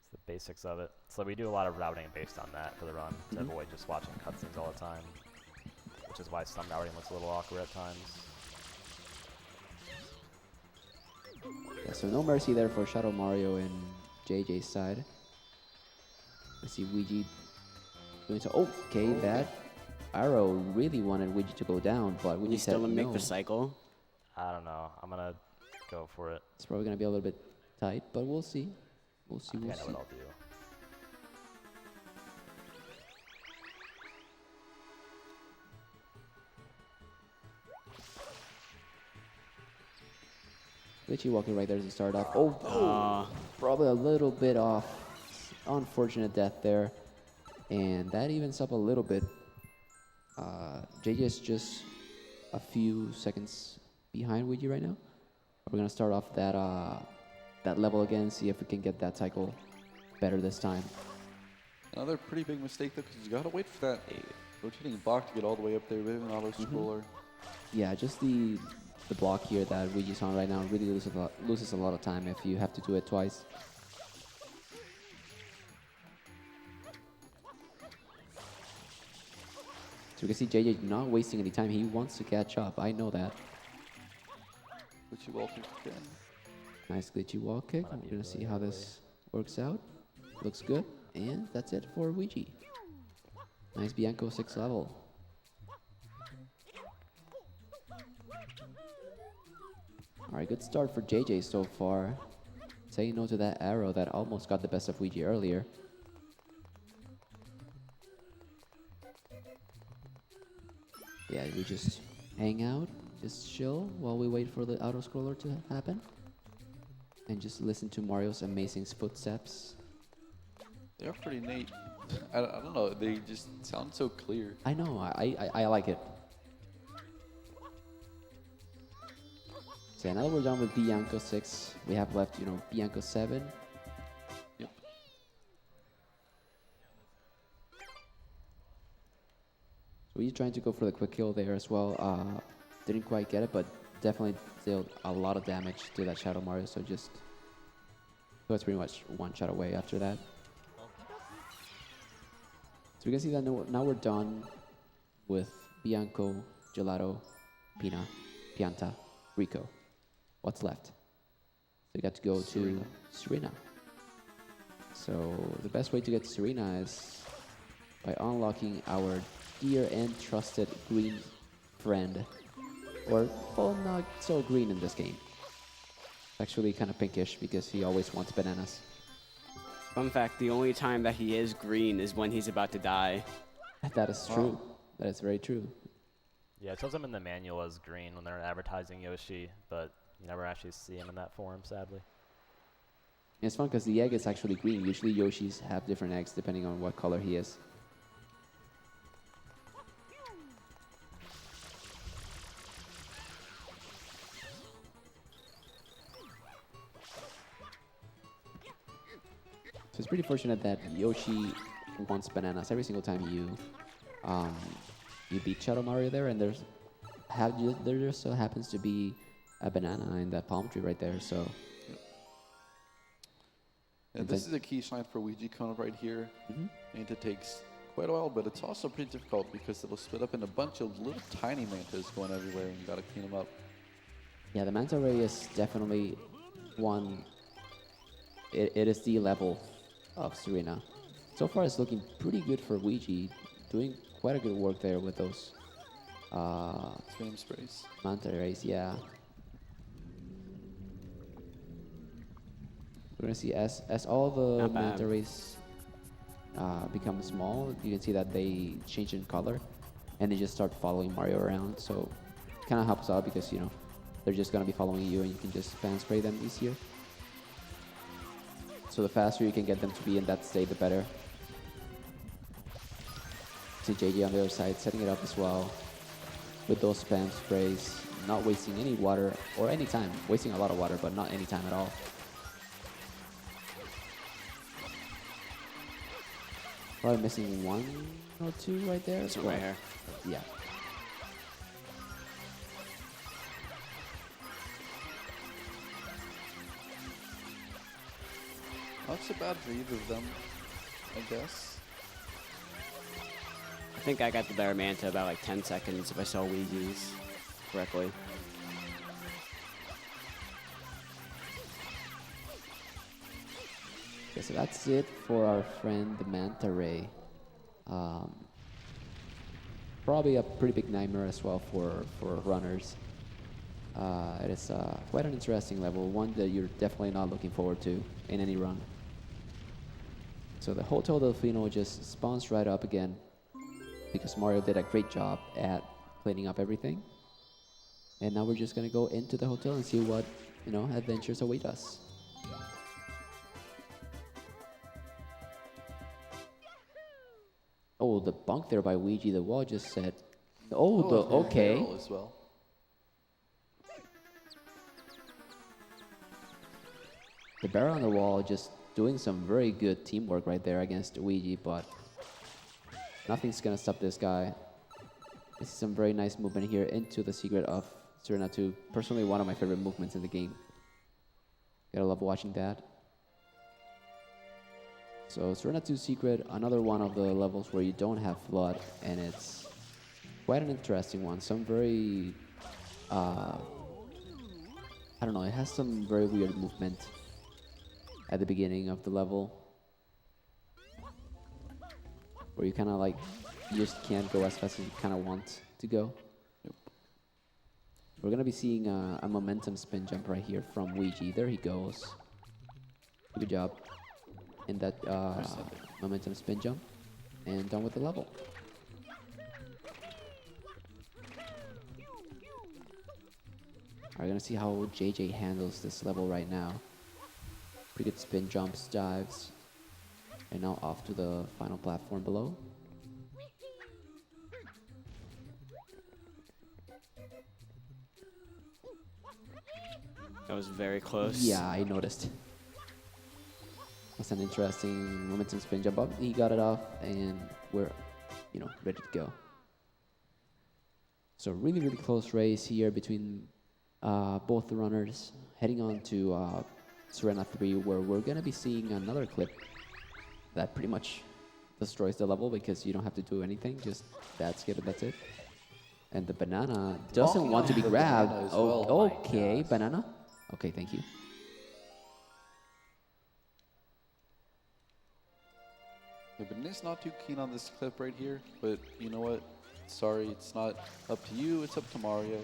It's the basics of it. So we do a lot of routing based on that for the run, to avoid just watching cutscenes all the time, which is why some routing looks a little awkward at times. Yeah, so no mercy there for Shadow Mario and JJ's side. I see Weegee doing so. Okay, that arrow really wanted Weegee to go down, but Weegee You said still no. make the cycle? I don't know. I'm gonna go for it. It's probably gonna be a little bit tight, but we'll see. We'll see. I We'll know see. what I'll do. Glitchy walking right there to start off. Probably a little bit off. Unfortunate death there. And that evens up a little bit. JJ is just a few seconds behind Weegee right now. We're gonna start off that level again, see if we can get that cycle better this time. Another pretty big mistake though, because you gotta wait for that rotating block to get all the way up there with an auto scroller. Yeah, just the block here that Weegee's on right now really loses a lot of time if you have to do it twice. So we can see JJ not wasting any time. He wants to catch up. I know that. Glitchy wall kick again. Nice glitchy wall kick. We're gonna see how this works out. Looks good. And that's it for Weegee. Nice Bianco 6 level. Alright, good start for JJ so far. Saying no to that arrow that almost got the best of Weegee earlier. Yeah, we just hang out, just chill while we wait for the auto-scroller to happen. And just listen to Mario's amazing footsteps. They're pretty neat. I don't know, they just sound so clear. I know, I like it. So now that we're done with Bianco 6, we have left, Bianco 7. Yep. So we're trying to go for the quick kill there as well. Didn't quite get it, but definitely dealt a lot of damage to that Shadow Mario, so it's pretty much one shot away after that. So we can see that now we're done with Bianco, Gelato, Pina, Pianta, Rico. What's left? So we got to go to Serena. So the best way to get to Serena is by unlocking our dear and trusted green friend. Or, well, not so green in this game. Actually kind of pinkish because he always wants bananas. Fun fact, the only time that he is green is when he's about to die. That is true. That is very true. Yeah, it shows him in the manual as green when they're advertising Yoshi, but you never actually see him in that form, sadly. And it's fun because the egg is actually green. Usually Yoshis have different eggs depending on what color he is. So it's pretty fortunate that Yoshi wants bananas every single time you beat Shadow Mario there, and there just so happens to be a banana in that palm tree right there. So And this is a key sign for Weegee coming up right here. And it takes quite a while, but it's also pretty difficult because it'll split up in a bunch of little tiny mantas going everywhere, and you gotta clean them up. yeah, the manta ray is definitely one. It is the level of Serena. So far, it's looking pretty good for Weegee, doing quite a good work there with those Flame sprays. manta rays. Yeah. We're gonna see as all the Not bad. manta rays become small, you can see that they change in color, and they just start following Mario around. So it kind of helps out because, you know, they're just gonna be following you, and you can just spam spray them easier. So the faster you can get them to be in that state, the better. See JJ on the other side setting it up as well with those spam sprays, not wasting any water or any time. Wasting a lot of water, but not any time at all. Probably missing one or two right there. This one right here. Yeah. Not so bad for either of them, I guess. I think I got the better Manta about like 10 seconds if I saw Weegee's correctly. Okay, so that's it for our friend the Manta Ray. Probably a pretty big nightmare as well for runners. It is quite an interesting level, one that you're definitely not looking forward to in any run. So the Hotel Delfino just spawns right up again because Mario did a great job at cleaning up everything. And now we're just gonna go into the hotel and see what, you know, adventures await us. Oh, the bunk there by Weegee, the wall just said, okay. Barrel as well. The barrel on the wall just doing some very good teamwork right there against Weegee, but nothing's gonna stop this guy. This is some very nice movement here into the secret of Serena 2. Personally, one of my favorite movements in the game. Gotta love watching that. So Serena 2 secret, another one of the levels where you don't have flood, and it's quite an interesting one. Some very, I don't know, it has some very weird movement at the beginning of the level, where you kind of like, you just can't go as fast as you kind of want to go. Yep. We're gonna be seeing a momentum spin jump right here from Weegee. There he goes. Good job in that momentum spin jump, and done with the level. We're gonna see how JJ handles this level right now. Pretty good spin jumps, dives, and now off to the final platform below. That was very close. Yeah, I noticed. That's an interesting momentum spin jump up. He got it off, and we're, you know, ready to go. So really, really close race here between both the runners, heading on to Serena 3, where we're gonna be seeing another clip that pretty much destroys the level because you don't have to do anything, just that skip and that's it. And the banana doesn't want to be grabbed. well. Oh, okay, banana. Okay, thank you. Yeah, but Nick's not too keen on this clip right here, but you know what? Sorry, it's not up to you, it's up to Mario.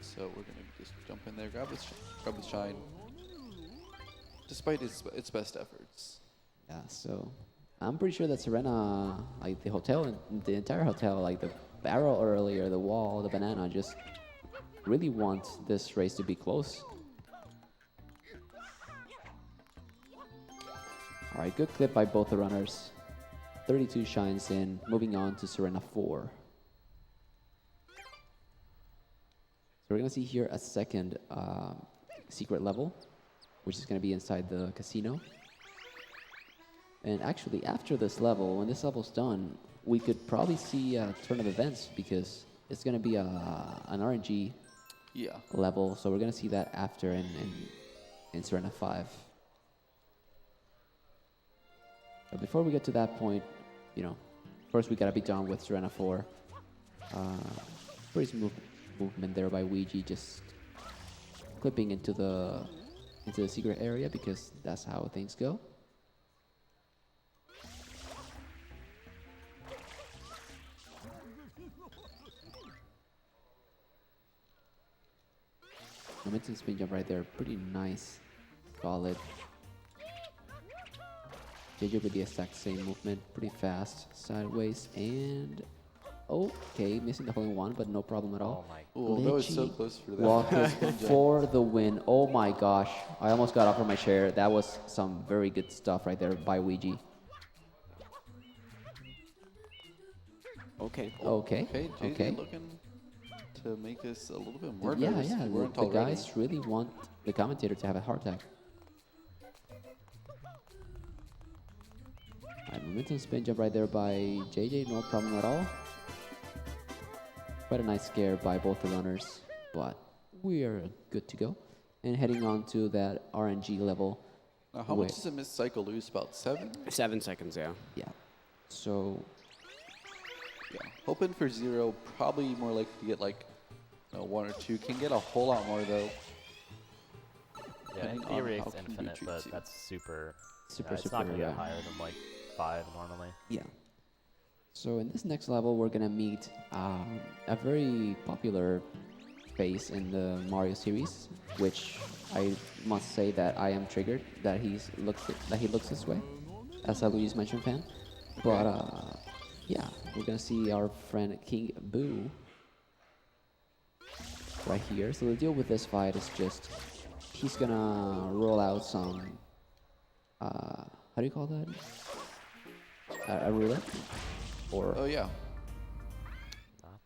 So we're gonna just jump in there, grab the shine, despite its best efforts. Yeah, so I'm pretty sure that Serena, like the hotel, and the entire hotel, like the barrel earlier, the wall, the banana, just really want this race to be close. All right, good clip by both the runners. 32 shines in, moving on to Serena 4. So we're gonna see here a second secret level, which is gonna be inside the casino. And actually, after this level, when this level's done, we could probably see a turn of events because it's gonna be an RNG level. So we're gonna see that after in Serena 5. But before we get to that point, you know, first we gotta be done with Serena 4. Pretty smooth movement there by Weegee, just clipping into the secret area because that's how things go. Momentum spin jump right there, pretty nice, solid. JJ with the exact same movement, pretty fast, sideways, and okay, missing the hole in one, but no problem at all. Oh my. Oh, that was so Glitchy close for that. walkers for the win. Oh my gosh, I almost got off of my chair. That was some very good stuff right there by Weegee. Okay. Okay, Okay, JJ okay. looking to make us a little bit more Yeah, nervous. yeah, We weren't the already. guys really want the commentator to have a heart attack. Alright, momentum spin jump right there by JJ, no problem at all. Quite a nice scare by both the runners, but we are good to go. And heading on to that RNG level. Now, how much does a missed cycle lose? About 7? 7 seconds, yeah. Yeah. So, Yeah. Hoping for 0, probably more likely to get like 1 or 2. Can get a whole lot more though. Yeah, in depending on theory how it's King infinite, treats but you. that's super. super, It's super, not gonna yeah. get higher than like 5 normally. Yeah. So in this next level, we're gonna meet a very popular face in the Mario series, which I must say that I am triggered that he looks this way, as a Luigi's Mansion fan. But yeah, we're gonna see our friend King Boo right here. So the deal with this fight is just he's gonna roll out some how do you call that? A roulette? Or Oh yeah.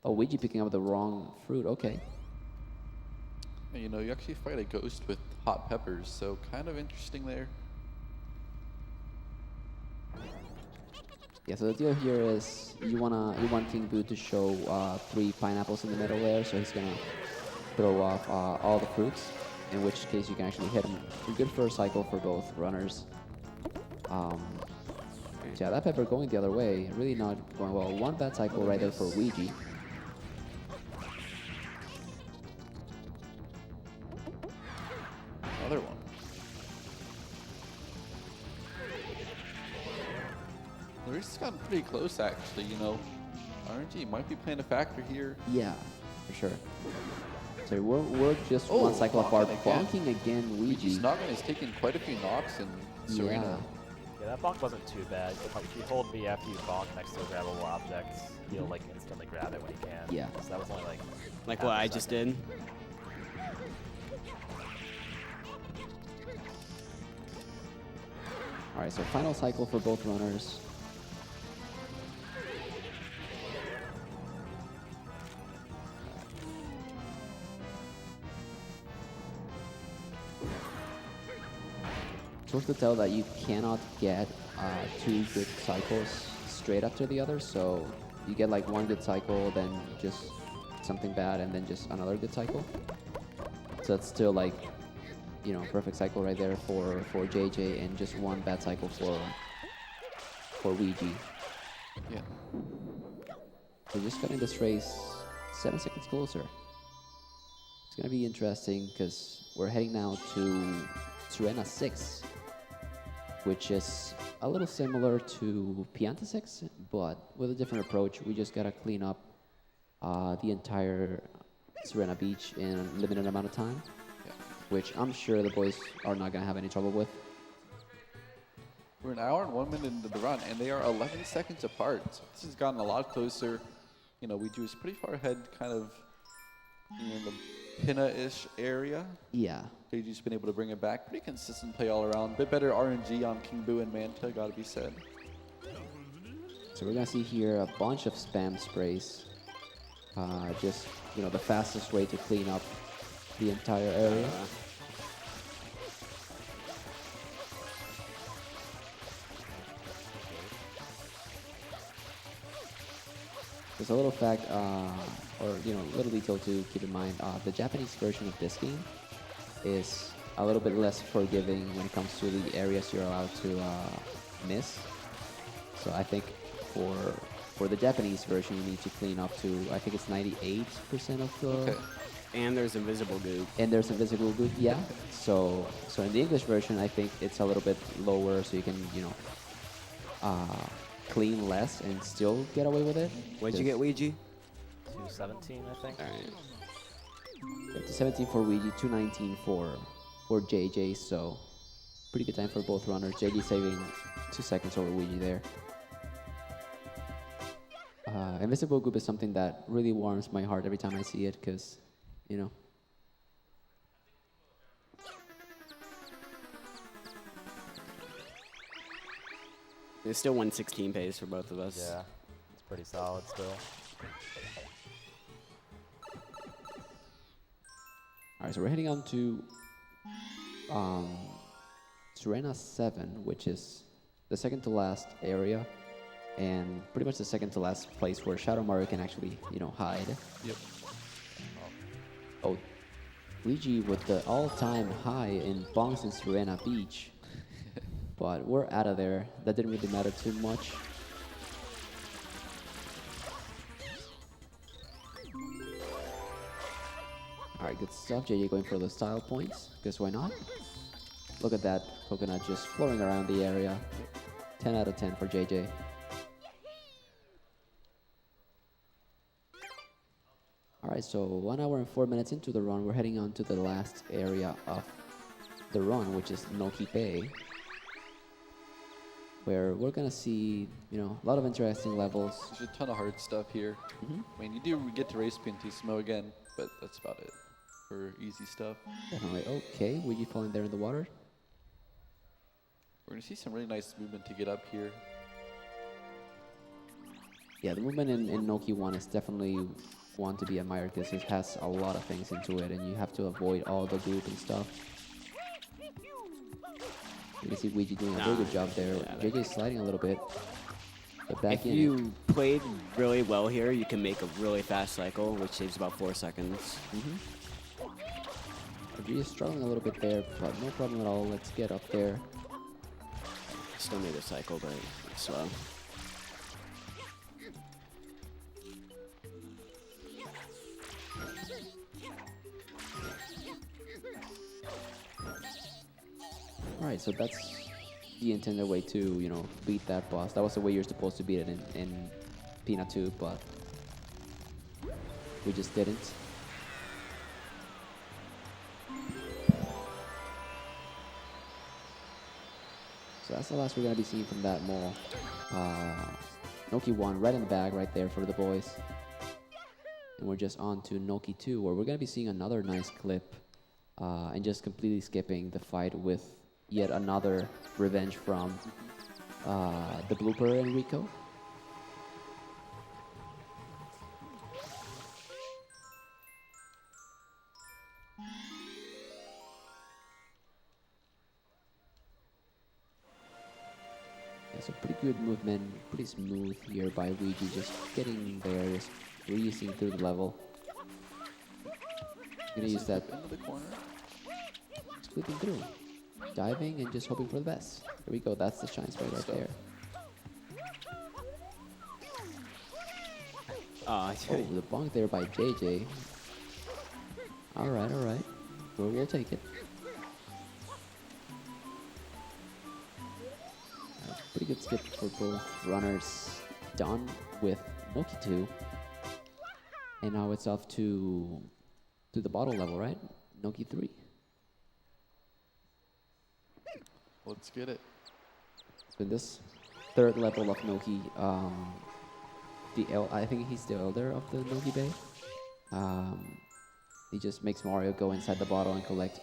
oh, Weegee picking up the wrong fruit. Okay. And, you actually fight a ghost with hot peppers, so kind of interesting there. Yeah. So the deal here is you want King Boo to show 3 pineapples in the middle there, so he's gonna throw off all the fruits. In which case you can actually hit him. A good first cycle for both runners. Yeah, that pepper going the other way, really not going well. One bad cycle right there for Weegee. Another one. The race has gotten pretty close actually, RNG might be playing a factor here. Yeah, for sure. So we're just one cycle apart. Bonking again, Luigi's Weegee. noggin is taking quite a few knocks in Serena. Yeah, that bonk wasn't too bad. If you hold B after you bonk next to a grabbable object, he'll like instantly grab it when he can. Yeah. So that was only like. Like half what a I just second. did. All right, so final cycle for both runners. Supposed to tell that you cannot get 2 good cycles straight after the other, so you get like 1 good cycle, then just something bad, and then just another good cycle. So it's still like, perfect cycle right there for JJ, and just 1 bad cycle for Weegee. Yeah. So just cutting this race 7 seconds closer. It's gonna be interesting because we're heading now to Serena 6, which is a little similar to Pianta 6, but with a different approach. We just gotta clean up the entire Serena Beach in a limited amount of time, which I'm sure the boys are not gonna have any trouble with. We're an hour and 1 minute into the run, and they are 11 seconds apart. So this has gotten a lot closer. Weegee was pretty far ahead, kind of in the Pinna-ish area. Yeah. JJ's been able to bring it back. Pretty consistent play all around. Bit better RNG on King Boo and Manta, gotta be said. So we're gonna see here a bunch of spam sprays. Just, the fastest way to clean up the entire area. There's a little fact, or little detail to keep in mind. The Japanese version of this game is a little bit less forgiving when it comes to the areas you're allowed to miss. So I think for the Japanese version, you need to clean up to, I think it's 98% of the. Okay. And there's invisible goop. And there's invisible good, yeah. So in the English version, I think it's a little bit lower, so you can clean less and still get away with it. What'd you get, Weegee? 217, I think. All right. Yeah, 217 for Weegee, 219 for JJ. So Pretty good time for both runners. JJ saving 2 seconds over Weegee there. Invisible Goop is something that really warms my heart every time I see it, because, you know. There's still 116 pace for both of us. Yeah, it's pretty solid still. Alright, so we're heading on to Serena 7, which is the second to last area, and pretty much the second to last place where Shadow Mario can actually, you know, hide. Yep. Oh, Weegee with the all-time high in bonks in Serena Beach. But we're out of there. That didn't really matter too much. Alright, good stuff. JJ going for the style points, because why not? Look at that coconut just floating around the area. 10 out of 10 for JJ. Alright, so 1 hour and 4 minutes into the run, we're heading on to the last area of the run, which is Noki Bay, where we're gonna see, you know, a lot of interesting levels. There's a ton of hard stuff here. I mean, you do get to race Piantissimo again, but that's about it for easy stuff. Definitely. Okay, Weegee falling there in the water. We're gonna see some really nice movement to get up here. Yeah, the movement in Noki 1 is definitely one to be admired, because it has a lot of things into it, and you have to avoid all the goop and stuff. You can see Weegee doing a very good job there. Yeah, JJ sliding a little bit, but back If in. you played really well here, you can make a really fast cycle, which saves about 4 seconds. JJ is struggling a little bit there, but no problem at all. Let's get up there. Still made a cycle, but it's slow. Alright, so that's the intended way to, you know, beat that boss. That was the way you're supposed to beat it in Peanut 2, but we just didn't. So that's the last we're going to be seeing from that mall. Noki 1 right in the bag right there for the boys. And we're just on to Noki 2, where we're going to be seeing another nice clip and just completely skipping the fight with yet another revenge from the blooper Enrico. Yeah, so pretty good movement, pretty smooth here by Weegee, just getting there, just breezing through the level. Gonna use that Into the corner. squeezing through. Diving and just hoping for the best. There we go, that's the shine spray right there. Oh, Oh, the bonk there by JJ. Alright, alright. We'll take it. Pretty good skip for both runners. Done with Noki 2. And now it's off to the bottle level, right? Noki 3. Let's get it. So in this third level of Noki, I think he's the elder of the Noki Bay. He just makes Mario go inside the bottle and collect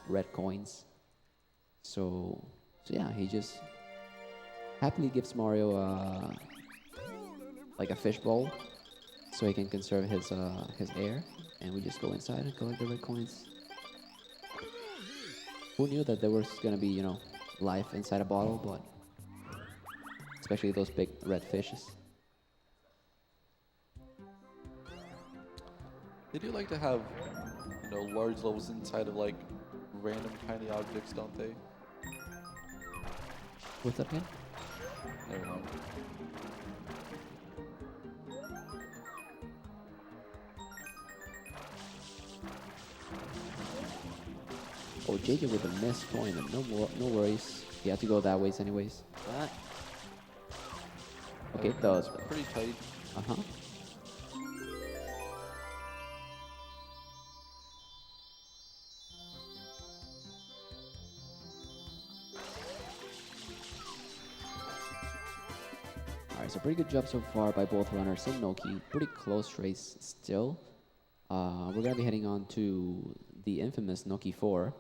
red coins. So yeah, he just happily gives Mario like a fishbowl, so he can conserve his air, and we just go inside and collect the red coins. Who knew that there was gonna be, you know, life inside a bottle, but especially those big red fishes. They do like to have, you know, large levels inside of like random tiny objects, don't they? What's that again? Never mind. Oh, JJ with a missed coin, but no worries. He had to go that ways anyways. What? Okay, It's pretty tight. uh-huh. Alright, so pretty good job so far by both runners and Noki. Pretty close race still. We're gonna be heading on to the infamous Noki 4.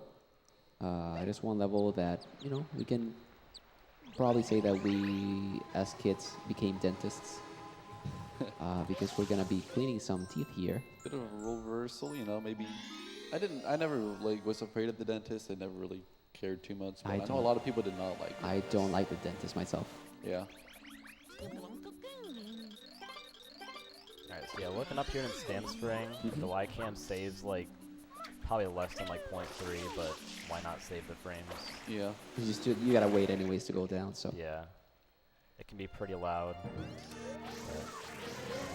It is one level that, you know, we can probably say that we, as kids, became dentists. Because we're gonna be cleaning some teeth here. Bit of a role reversal, you know, maybe. I never like was afraid of the dentist. I never really cared too much. But I know a lot of people did not like it. I don't like the dentist myself. Yeah. Alright, so yeah, looking up here in Stamp Spring, the Y-Cam saves like probably less than like 0.3, but why not save the frames? Yeah. You gotta wait anyways to go down, so. Yeah. It can be pretty loud.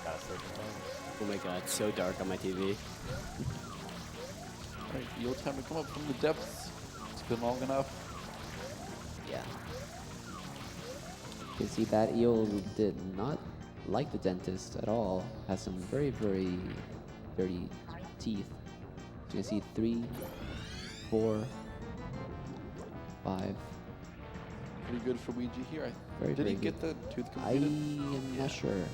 Gotta save the frames. Oh my god, it's so dark on my TV. Alright, Eel time to come up from the depths. It's been long enough. Yeah. You can see that eel did not like the dentist at all. Has some very, very dirty teeth. So you can see 3, 4, 5. Pretty good for Weegee here. Very, Did he very get the tooth I completed? am not sure.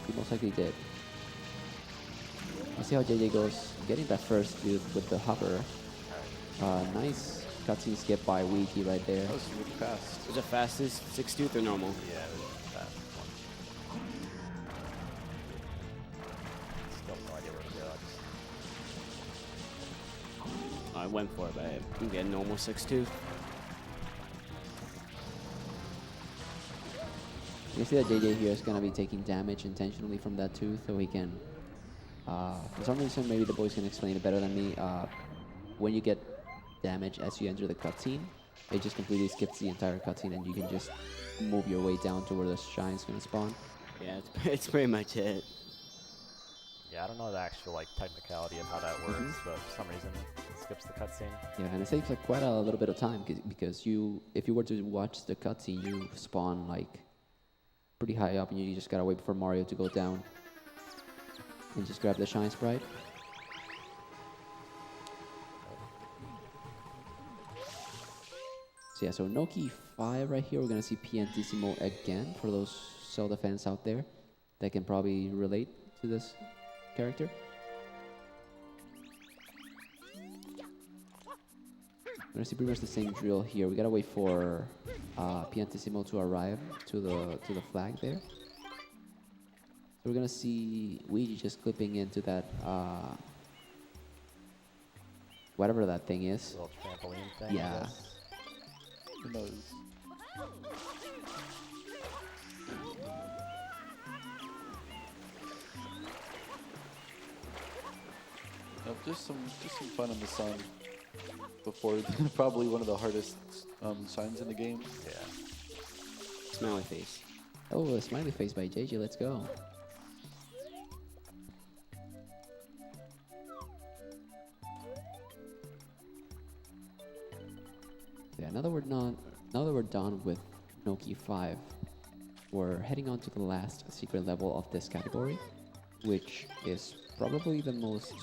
He most likely did. Let's see how JJ goes. Getting that first tooth with the hopper. Nice cutscene skip by Weegee right there. That was really fast. Is it fastest 6-tooth or normal? Yeah, it was fast one. Still no idea where to go. I went for it, but I can get normal 6-tooth. You see that JJ here is going to be taking damage intentionally from that tooth, so he can... for some reason, maybe the boys can explain it better than me. When you get damage as you enter the cutscene, it just completely skips the entire cutscene and you can just move your way down to where the shine's going to spawn. Yeah, it's pretty much it. Yeah, I don't know the actual like technicality of how that works, but for some reason it skips the cutscene. Yeah, and it saves like quite a little bit of time because if you were to watch the cutscene, you spawn like pretty high up and you just gotta wait for Mario to go down and just grab the shine sprite. So yeah, so Noki 5 right here, we're gonna see Piantissimo again for those Zelda fans out there that can probably relate to this character. We're gonna see pretty much the same drill here. We gotta wait for Piantissimo to arrive to the flag there. So we're gonna see Weegee just clipping into that whatever that thing is. Little trampoline thing. I Yeah. guess. Who knows? Just some fun in the sun before probably one of the hardest signs in the game. Yeah. Smiley face. Oh, a smiley face by JJ. Let's go. Yeah, now that we're done with Noki 5, we're heading on to the last secret level of this category, which is probably the most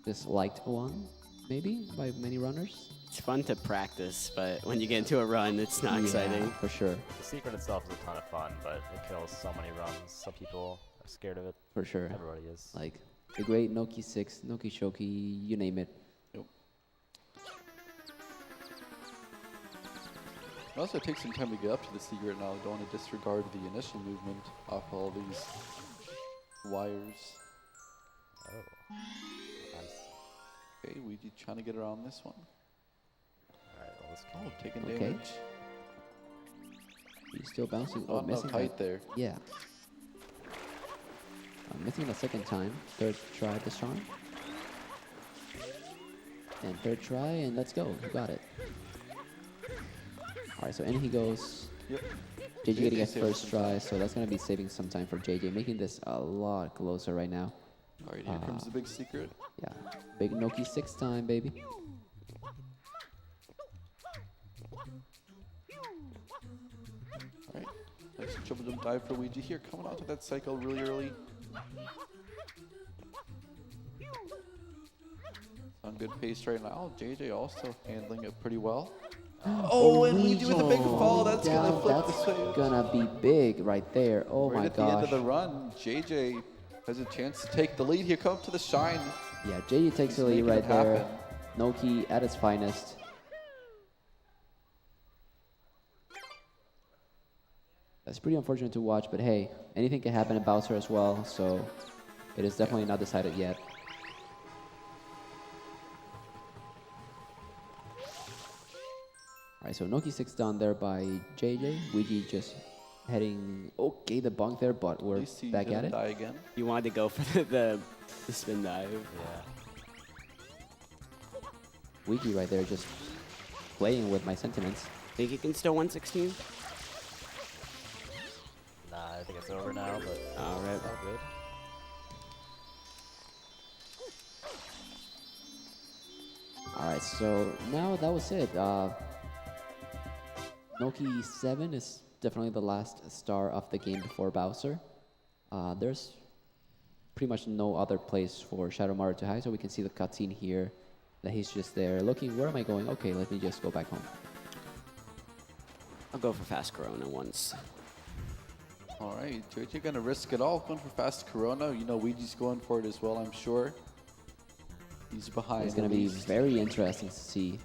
disliked one, maybe, by many runners. It's fun to practice, but when you get into a run, it's not exciting. For sure. The secret itself is a ton of fun, but it kills so many runs. Some people are scared of it. For sure. Everybody is. Like the great Noki 6, Noki Shoki, you name it. Yep. It also takes some time to get up to the secret now. Don't want to disregard the initial movement off all these wires. Oh. Nice. Okay, Weegee trying to get around this one. Alright, well, this Oh, taking Okay. damage. He's still bouncing. Oh, Oh, no missing kite that. there. Yeah. Missing it a second time. Third try this time. And third try, and let's go. You got it. Alright, so in he goes. Yep. JJ getting a saved first some try, time. so that's going to be saving some time for JJ, making this a lot closer right now. All right, here comes the big secret. Yeah. Big Noki 6 time, baby. All right, nice triple jump dive for Weegee here, coming onto that cycle really early. On good pace right now. JJ also handling it pretty well. Oh, and we do with a big fall. That's down. gonna flip That's the switch. gonna be big right there. Oh Right my at the end gosh. of the run, JJ has a chance to take the lead. Here comes to the shine. Yeah, JJ takes He's the lead making right it there. happen. Noki at its finest. That's pretty unfortunate to watch, but hey, anything can happen in Bowser as well, so it is definitely not decided yet. Alright, so Noki 6 down there by JJ. Weegee just heading... Okay, the bunk there, but we're At least he back at didn't it. die again. You wanted to go for the spin dive. Yeah. Weegee right there just playing with my sentiments. Think you can still 116? Nah, I think it's over now, but All right. it's all good. Alright, so now that was it. Noki 7 is definitely the last star of the game before Bowser. There's pretty much no other place for Shadow Mario to hide, so we can see the cutscene here that he's just there looking, where am I going? Okay, let me just go back home. I'll go for fast Corona once. All right, JJ gonna risk it all, going for fast Corona. You know, Weegee's going for it as well, I'm sure. He's behind. It's going to at be least. very interesting to see.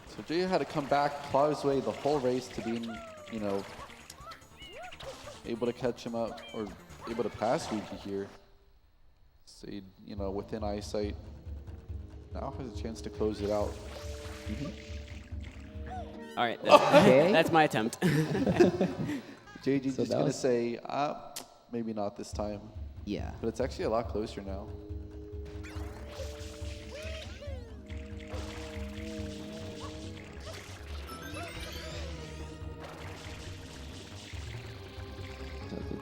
So JJ had to come back, claw his way the whole race to being, you know, able to catch him up or able to pass Weegee here. Stayed, you know, within eyesight. Now has a chance to close it out. All right, that's, Okay. that's my attempt. JJ So just that gonna was- say, maybe not this time. Yeah. But it's actually a lot closer now.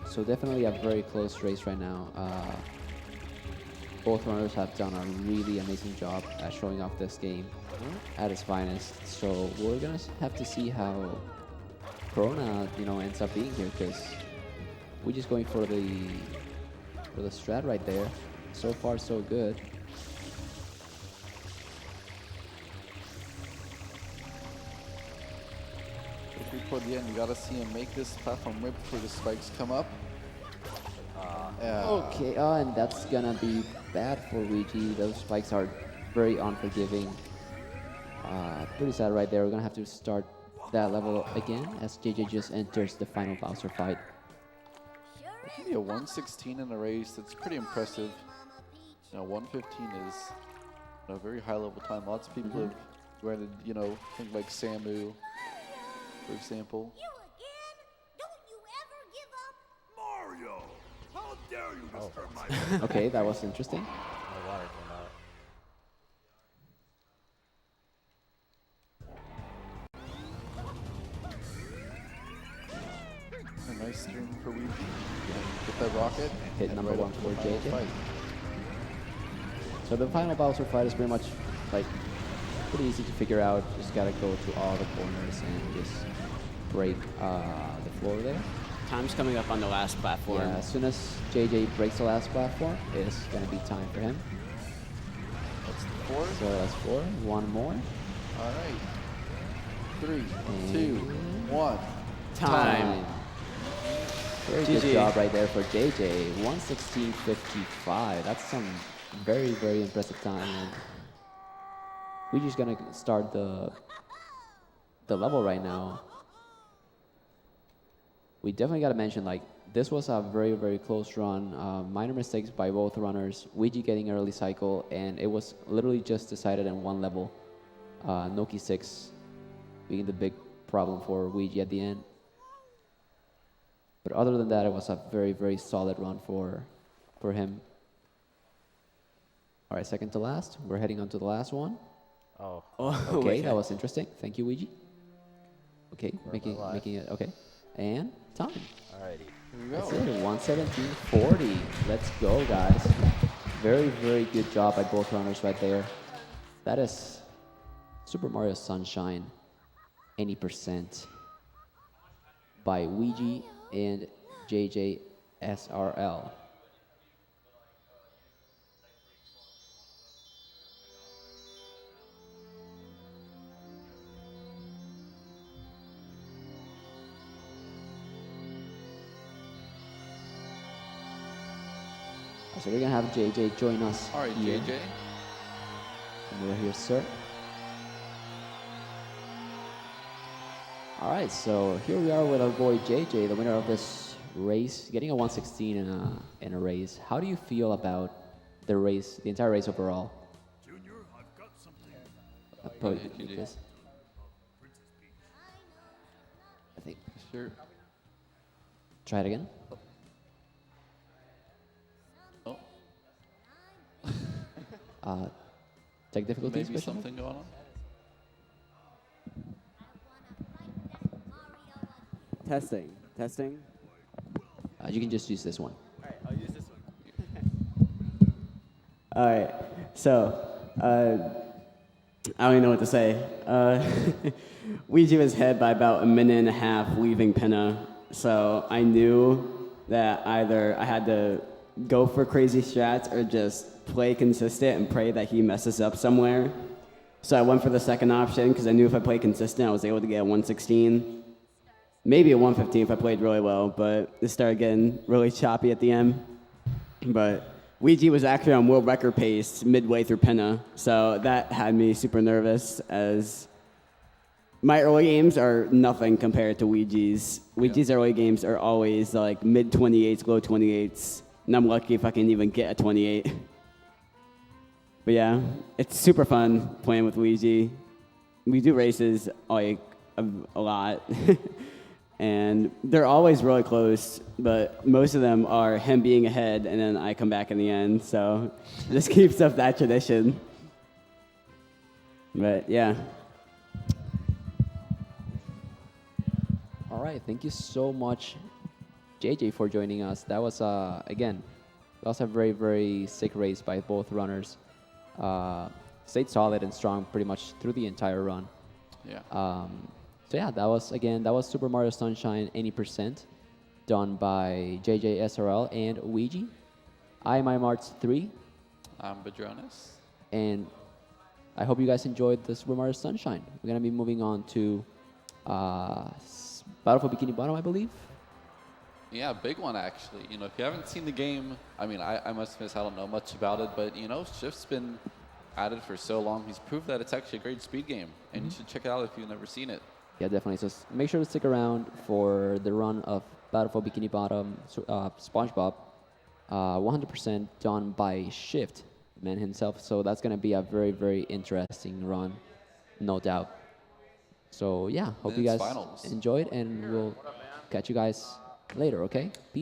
So definitely a very close race right now. Both runners have done a really amazing job at showing off this game at its finest. So we're gonna have to see how Corona, you know, ends up being here, because we're just going for the strat right there. So far, so good. Before the end, you gotta see him make this platform right before the spikes come up. Yeah. Okay, and that's gonna be bad for Weegee. Those spikes are very unforgiving. Pretty sad right there. We're gonna have to start that level again as JJ just enters the final Bowser fight. It can be a 116 in a race. That's pretty impressive. You know, 115 is a very high level time. Lots of people have granted, you know, think like Samu, for example. You again? Don't you ever give up? Mario! How dare you disturb my Okay, that was interesting. The water came out. A nice stream for Weegee. Get that rocket. Hit and number right one up to the for final JJ. fight. So the final Bowser fight is pretty much like pretty easy to figure out. Just gotta go to all the corners and just break the floor there. Time's coming up on the last platform. Yeah, as soon as JJ breaks the last platform, it's gonna be time for him. That's the 4. So that's 4. One more. All right. 3, And 2, 1. Time. Very good GG. job right there for JJ. 116.55. That's some very, very impressive time. And we're just gonna start the level right now. We definitely gotta mention, like, this was a very, very close run. Minor mistakes by both runners. Weegee getting early cycle, and it was literally just decided in one level. Noki 6 being the big problem for Weegee at the end. But other than that, it was a very, very solid run for him. All right, second to last. We're heading on to the last one. Oh, Okay, wait. that was interesting. Thank you, Weegee. Okay, making alive. it okay. And time. alrighty. Here we That's go. it. 117.40. Let's go, guys. Very, very good job by both runners right there. That is Super Mario Sunshine. Any percent by Weegee and JJsrl. So we're gonna have JJ join us. All right, here. JJ. And we're here, sir. All right, so here we are with our boy JJ, the winner of this race, getting a 116 in a race. How do you feel about the race, the entire race overall? Junior, I've got something. Probably ahead, like JJ. this. I think. Sure. Try it again. Oh, Tech difficulties. maybe question mark? something going on. Testing, testing. You can just use this one. All right, I'll use this one. All right, so I don't even know what to say. Weegee was ahead by about a minute and a half leaving Pinna, so I knew that either I had to go for crazy strats or just play consistent and pray that he messes up somewhere. So I went for the second option because I knew if I played consistent, I was able to get a 116. Maybe a 115 if I played really well, but it started getting really choppy at the end. But Weegee was actually on world record pace midway through Pinna, so that had me super nervous as my early games are nothing compared to Weegee's. Weegee's early games are always like mid 28s, low 28s, and I'm lucky if I can even get a 28. But yeah, it's super fun playing with Weegee. We do races like a lot. And they're always really close, but most of them are him being ahead, and then I come back in the end. So it just keeps up that tradition. But yeah. All right, thank you so much, JJ, for joining us. That was again, that was a very, very sick race by both runners. Stayed solid and strong pretty much through the entire run. Yeah. So yeah, that was Super Mario Sunshine 80% done by JJsrl and Weegee. I'm Marts3, I'm Badronis. and I hope you guys enjoyed the Super Mario Sunshine. We're gonna be moving on to Battle for Bikini Bottom, I believe. Yeah, big one actually. You know, if you haven't seen the game, I mean, I must admit I don't know much about it, but you know, Shift's been at it for so long. He's proved that it's actually a great speed game, and you should check it out if you've never seen it. Yeah, definitely. So make sure to stick around for the run of Battle for Bikini Bottom, SpongeBob, 100% done by Shift, man himself. So that's going to be a very, very interesting run, no doubt. So yeah, hope you Then guys it's finals. enjoyed, and we'll catch you guys later, okay? Peace.